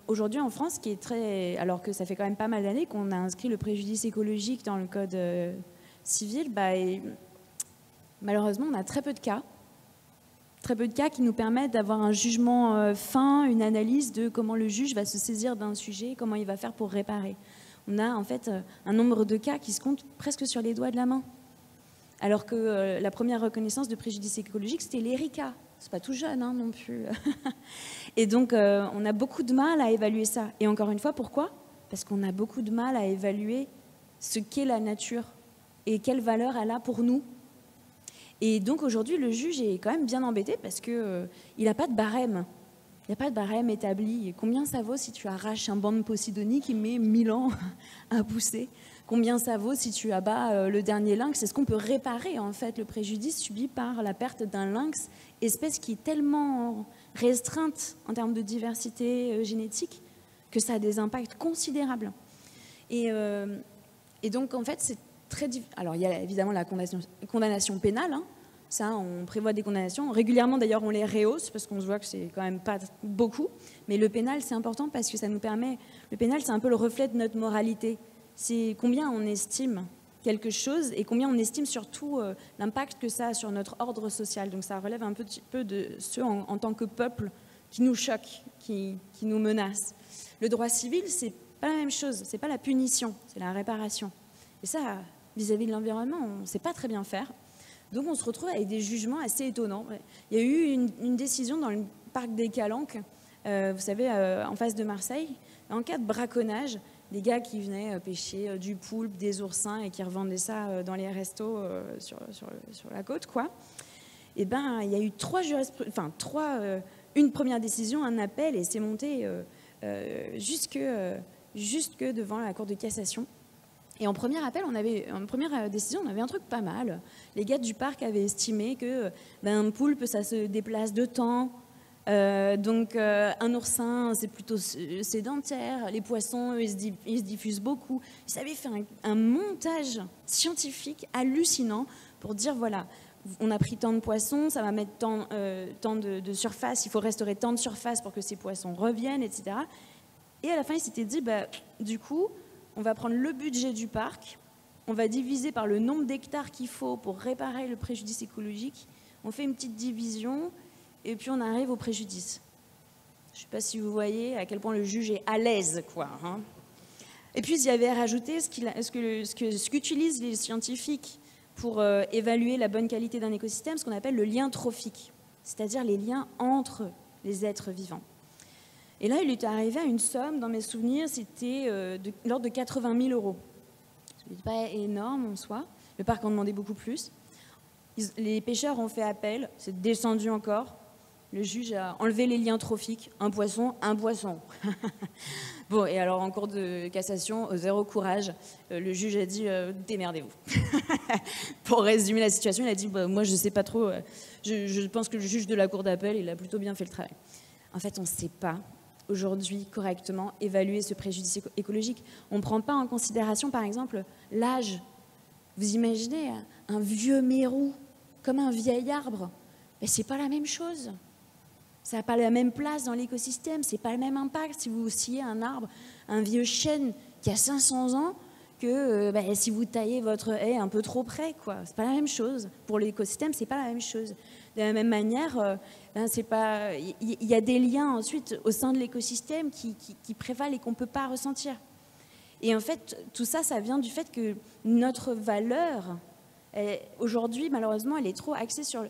aujourd'hui en France, qui est très, alors que ça fait quand même pas mal d'années qu'on a inscrit le préjudice écologique dans le code civil, malheureusement, on a très peu de cas. Très peu de cas qui nous permettent d'avoir un jugement fin, une analyse de comment le juge va se saisir d'un sujet, comment il va faire pour réparer. On a en fait un nombre de cas qui se comptent presque sur les doigts de la main. Alors que la première reconnaissance de préjudice écologique, c'était l'ERICA. C'est pas tout jeune hein, non plus. Et donc, on a beaucoup de mal à évaluer ça. Et encore une fois, pourquoi? Parce qu'on a beaucoup de mal à évaluer ce qu'est la nature et quelle valeur elle a pour nous. Et donc, aujourd'hui, le juge est quand même bien embêté parce qu'il n'a pas de barème. Il n'y a pas de barème établi. Combien ça vaut si tu arraches un banc de Posidonie qui met 1000 ans à pousser? Combien ça vaut si tu abats le dernier lynx? Est-ce qu'on peut réparer en fait le préjudice subi par la perte d'un lynx, espèce qui est tellement restreinte en termes de diversité génétique que ça a des impacts considérables. Et donc en fait c'est très difficile. Alors il y a évidemment la condamnation pénale. Hein. Ça, on prévoit des condamnations. Régulièrement, d'ailleurs, on les rehausse parce qu'on se voit que c'est quand même pas beaucoup. Mais le pénal, c'est important parce que ça nous permet... Le pénal, c'est un peu le reflet de notre moralité. C'est combien on estime quelque chose et combien on estime surtout l'impact que ça a sur notre ordre social. Donc ça relève un petit peu de ceux en tant que peuple qui nous choquent, qui nous menacent. Le droit civil, c'est pas la même chose. C'est pas la punition, c'est la réparation. Et ça, vis-à-vis de l'environnement, on ne sait pas très bien faire. Donc on se retrouve avec des jugements assez étonnants. Il y a eu une décision dans le parc des Calanques, vous savez, en face de Marseille, en cas de braconnage, des gars qui venaient pêcher du poulpe, des oursins et qui revendaient ça dans les restos sur la côte, quoi. Et ben, il y a eu une première décision, un appel, et c'est monté jusque devant la Cour de cassation. Et en premier appel, en première décision, on avait un truc pas mal. Les gars du parc avaient estimé que un poulpe, ça se déplace de temps. Donc un oursin, c'est plutôt sédentaire. Les poissons, eux, ils se diffusent beaucoup. Ils avaient fait un montage scientifique hallucinant pour dire, voilà, on a pris tant de poissons, ça va mettre tant de surface, il faut restaurer tant de surface pour que ces poissons reviennent, etc. Et à la fin, ils s'étaient dit, du coup, on va prendre le budget du parc, on va diviser par le nombre d'hectares qu'il faut pour réparer le préjudice écologique, on fait une petite division et puis on arrive au préjudice. Je ne sais pas si vous voyez à quel point le juge est à l'aise, quoi. Hein. Et puis, il y avait rajouté ce qu'utilisent les scientifiques pour évaluer la bonne qualité d'un écosystème, ce qu'on appelle le lien trophique, c'est-à-dire les liens entre les êtres vivants. Et là, il est arrivé à une somme, dans mes souvenirs, c'était de l'ordre de 80 000 euros. Ce n'est pas énorme en soi. Le parc en demandait beaucoup plus. Les pêcheurs ont fait appel, c'est descendu encore. Le juge a enlevé les liens trophiques. Un poisson, un poisson. Bon, et alors en cours de cassation, zéro courage, le juge a dit démerdez-vous. Pour résumer la situation, il a dit moi je ne sais pas trop, je pense que le juge de la cour d'appel, il a plutôt bien fait le travail. En fait, on ne sait pas aujourd'hui correctement évaluer ce préjudice écologique. On ne prend pas en considération, par exemple, l'âge. Vous imaginez un vieux mérou comme un vieil arbre, mais ce n'est pas la même chose. Ça n'a pas la même place dans l'écosystème, c'est pas le même impact si vous sciez un arbre, un vieux chêne qui a 500 ans, que si vous taillez votre haie un peu trop près, quoi. C'est pas la même chose. Pour l'écosystème, c'est pas la même chose. De la même manière, il y a des liens ensuite au sein de l'écosystème qui prévalent et qu'on ne peut pas ressentir. Et en fait, tout ça, ça vient du fait que notre valeur, aujourd'hui, malheureusement, elle est trop axée sur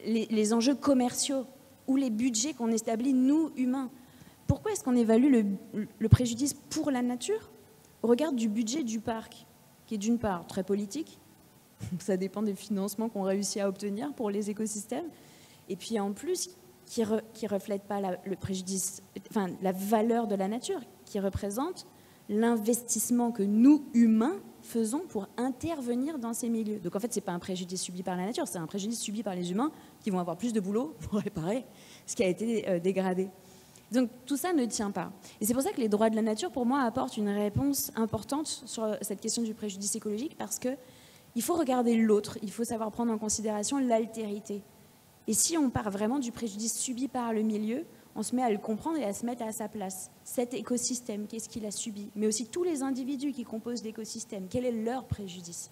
les enjeux commerciaux ou les budgets qu'on établit, nous, humains. Pourquoi est-ce qu'on évalue le préjudice pour la nature au regard du budget du parc, qui est d'une part très politique, ça dépend des financements qu'on réussit à obtenir pour les écosystèmes, et puis en plus, qui ne reflète pas le préjudice, enfin, la valeur de la nature, qui représente l'investissement que nous, humains, faisons pour intervenir dans ces milieux. Donc en fait, ce n'est pas un préjudice subi par la nature, c'est un préjudice subi par les humains qui vont avoir plus de boulot pour réparer ce qui a été dégradé. Donc tout ça ne tient pas. Et c'est pour ça que les droits de la nature, pour moi, apportent une réponse importante sur cette question du préjudice écologique, parce qu'il faut regarder l'autre, il faut savoir prendre en considération l'altérité. Et si on part vraiment du préjudice subi par le milieu, on se met à le comprendre et à se mettre à sa place. Cet écosystème, qu'est-ce qu'il a subi? Mais aussi tous les individus qui composent l'écosystème, quel est leur préjudice?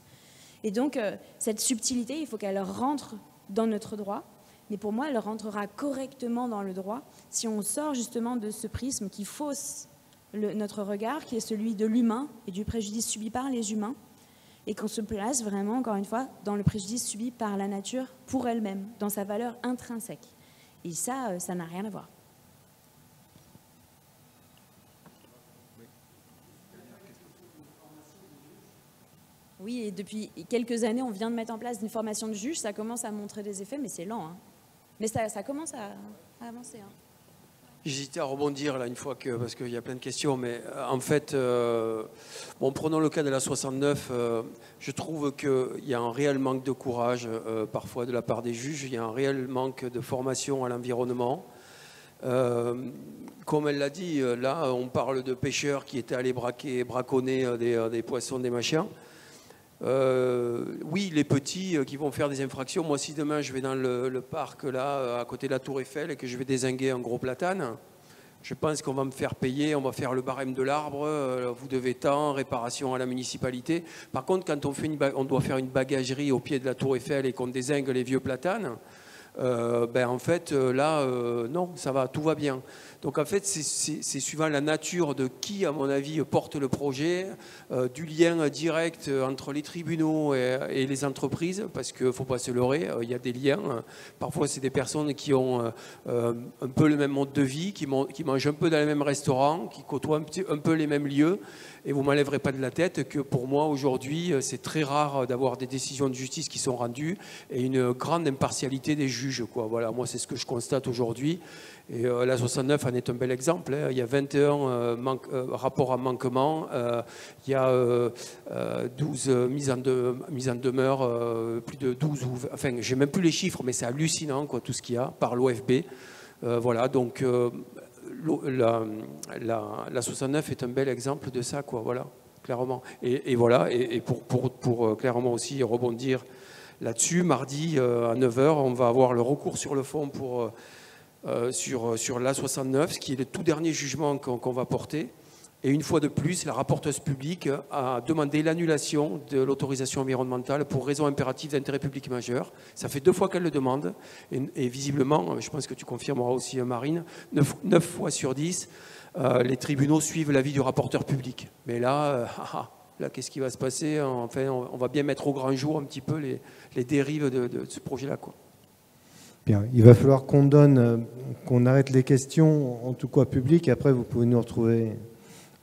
Et donc, cette subtilité, il faut qu'elle rentre dans notre droit. Mais pour moi, elle rentrera correctement dans le droit si on sort justement de ce prisme qui fausse notre regard, qui est celui de l'humain et du préjudice subi par les humains, et qu'on se place vraiment, encore une fois, dans le préjudice subi par la nature pour elle-même, dans sa valeur intrinsèque. Et ça n'a rien à voir. Oui, et depuis quelques années, on vient de mettre en place une formation de juge. Ça commence à montrer des effets, mais c'est lent. Hein. Mais ça commence à avancer. Hein. J'hésitais à rebondir là une fois parce qu'il y a plein de questions, mais en fait, prenons le cas de la 69. Je trouve qu'il y a un réel manque de courage parfois de la part des juges. Il y a un réel manque de formation à l'environnement. Comme elle l'a dit, là, on parle de pêcheurs qui étaient allés braconner des poissons, des machins. Oui, les petits qui vont faire des infractions. Moi, si demain je vais dans le parc là, à côté de la Tour Eiffel, et que je vais dézinguer un gros platane, je pense qu'on va me faire payer, on va faire le barème de l'arbre, vous devez tant, réparation à la municipalité. Par contre, quand on doit faire une bagagerie au pied de la Tour Eiffel et qu'on dézingue les vieux platanes, en fait, là, non, ça va, tout va bien. Donc en fait, c'est suivant la nature de qui, à mon avis, porte le projet, du lien direct entre les tribunaux et les entreprises, parce qu'il ne faut pas se leurrer, il y a des liens. Parfois, c'est des personnes qui ont un peu le même mode de vie, qui mangent un peu dans les mêmes restaurants, qui côtoient un peu les mêmes lieux. Et vous ne m'enlèverez pas de la tête que pour moi, aujourd'hui, c'est très rare d'avoir des décisions de justice qui sont rendues et une grande impartialité des juges, quoi. Voilà, moi, c'est ce que je constate aujourd'hui. Et la 69 en est un bel exemple. Hein. Il y a 21 rapports à manquement, il y a 12 mises en demeure, plus de 12, enfin, j'ai même plus les chiffres, mais c'est hallucinant, quoi, tout ce qu'il y a par l'OFB. Voilà, donc la 69 est un bel exemple de ça, quoi, voilà, clairement. Et voilà, et pour clairement aussi rebondir là-dessus, mardi à 9h, on va avoir le recours sur le fond sur l'A69, ce qui est le tout dernier jugement qu'on va porter. Et une fois de plus, la rapporteuse publique a demandé l'annulation de l'autorisation environnementale pour raison impérative d'intérêt public majeur. Ça fait 2 fois qu'elle le demande. Et visiblement, je pense que tu confirmeras aussi, Marine, 9 fois sur 10, les tribunaux suivent l'avis du rapporteur public. Mais là, là qu'est-ce qui va se passer? Enfin, on va bien mettre au grand jour un petit peu les dérives de ce projet-là, quoi. Bien, il va falloir qu'on arrête les questions, en tout cas publiques. Après, vous pouvez nous retrouver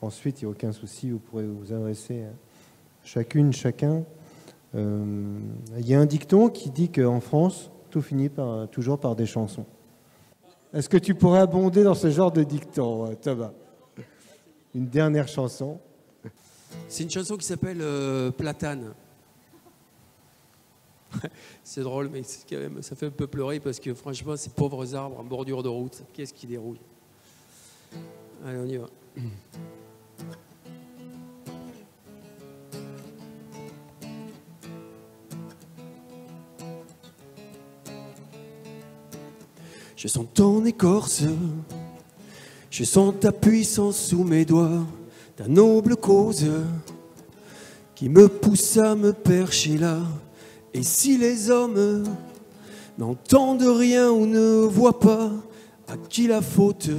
ensuite, il n'y a aucun souci, vous pourrez vous adresser chacune, chacun. Il y a un dicton qui dit qu'en France, tout finit toujours par des chansons. Est-ce que tu pourrais abonder dans ce genre de dicton, Thomas? Une dernière chanson. C'est une chanson qui s'appelle Platane. C'est drôle, mais quand même, ça fait un peu pleurer parce que franchement, ces pauvres arbres en bordure de route, qu'est-ce qui déroule? Allez, on y va. Je sens ton écorce, je sens ta puissance sous mes doigts, ta noble cause qui me pousse à me percher là. Et si les hommes n'entendent rien ou ne voient pas, à qui la faute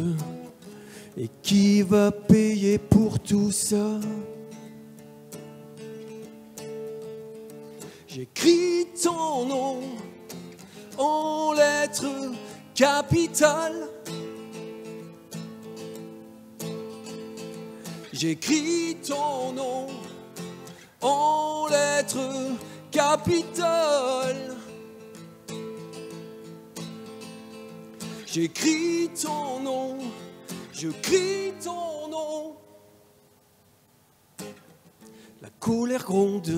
et qui va payer pour tout ça? J'écris ton nom en lettres capitales. J'écris ton nom en lettres capitales. J'écris ton nom, je crie ton nom. La colère gronde,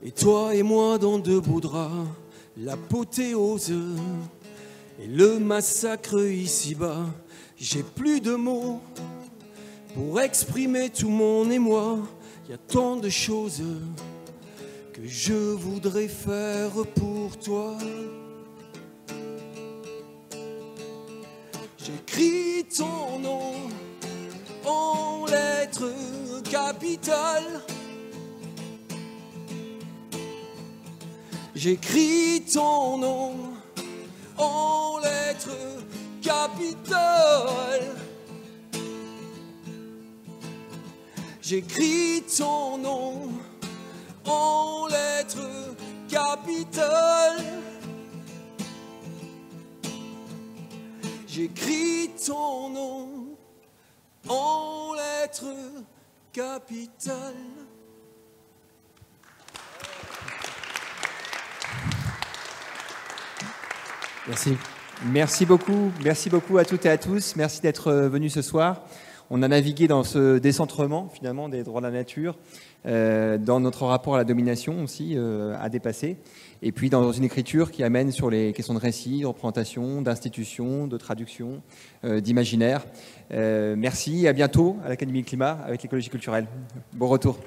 et toi et moi dans de beaux draps, l'apothéose et le massacre ici-bas. J'ai plus de mots pour exprimer tout mon émoi. Il y a tant de choses que je voudrais faire pour toi. J'écris ton nom en lettres capitales. J'écris ton nom en lettres capitales. J'écris ton nom en lettres capitales. J'écris ton nom en lettres capitales. Merci. Merci beaucoup à toutes et à tous. Merci d'être venus ce soir. On a navigué dans ce décentrement finalement des droits de la nature, dans notre rapport à la domination aussi à dépasser, et puis dans une écriture qui amène sur les questions de récit, de représentation, d'institution, de traduction, d'imaginaire. Merci et à bientôt à l'Académie Climat avec l'écologie culturelle. Bon retour.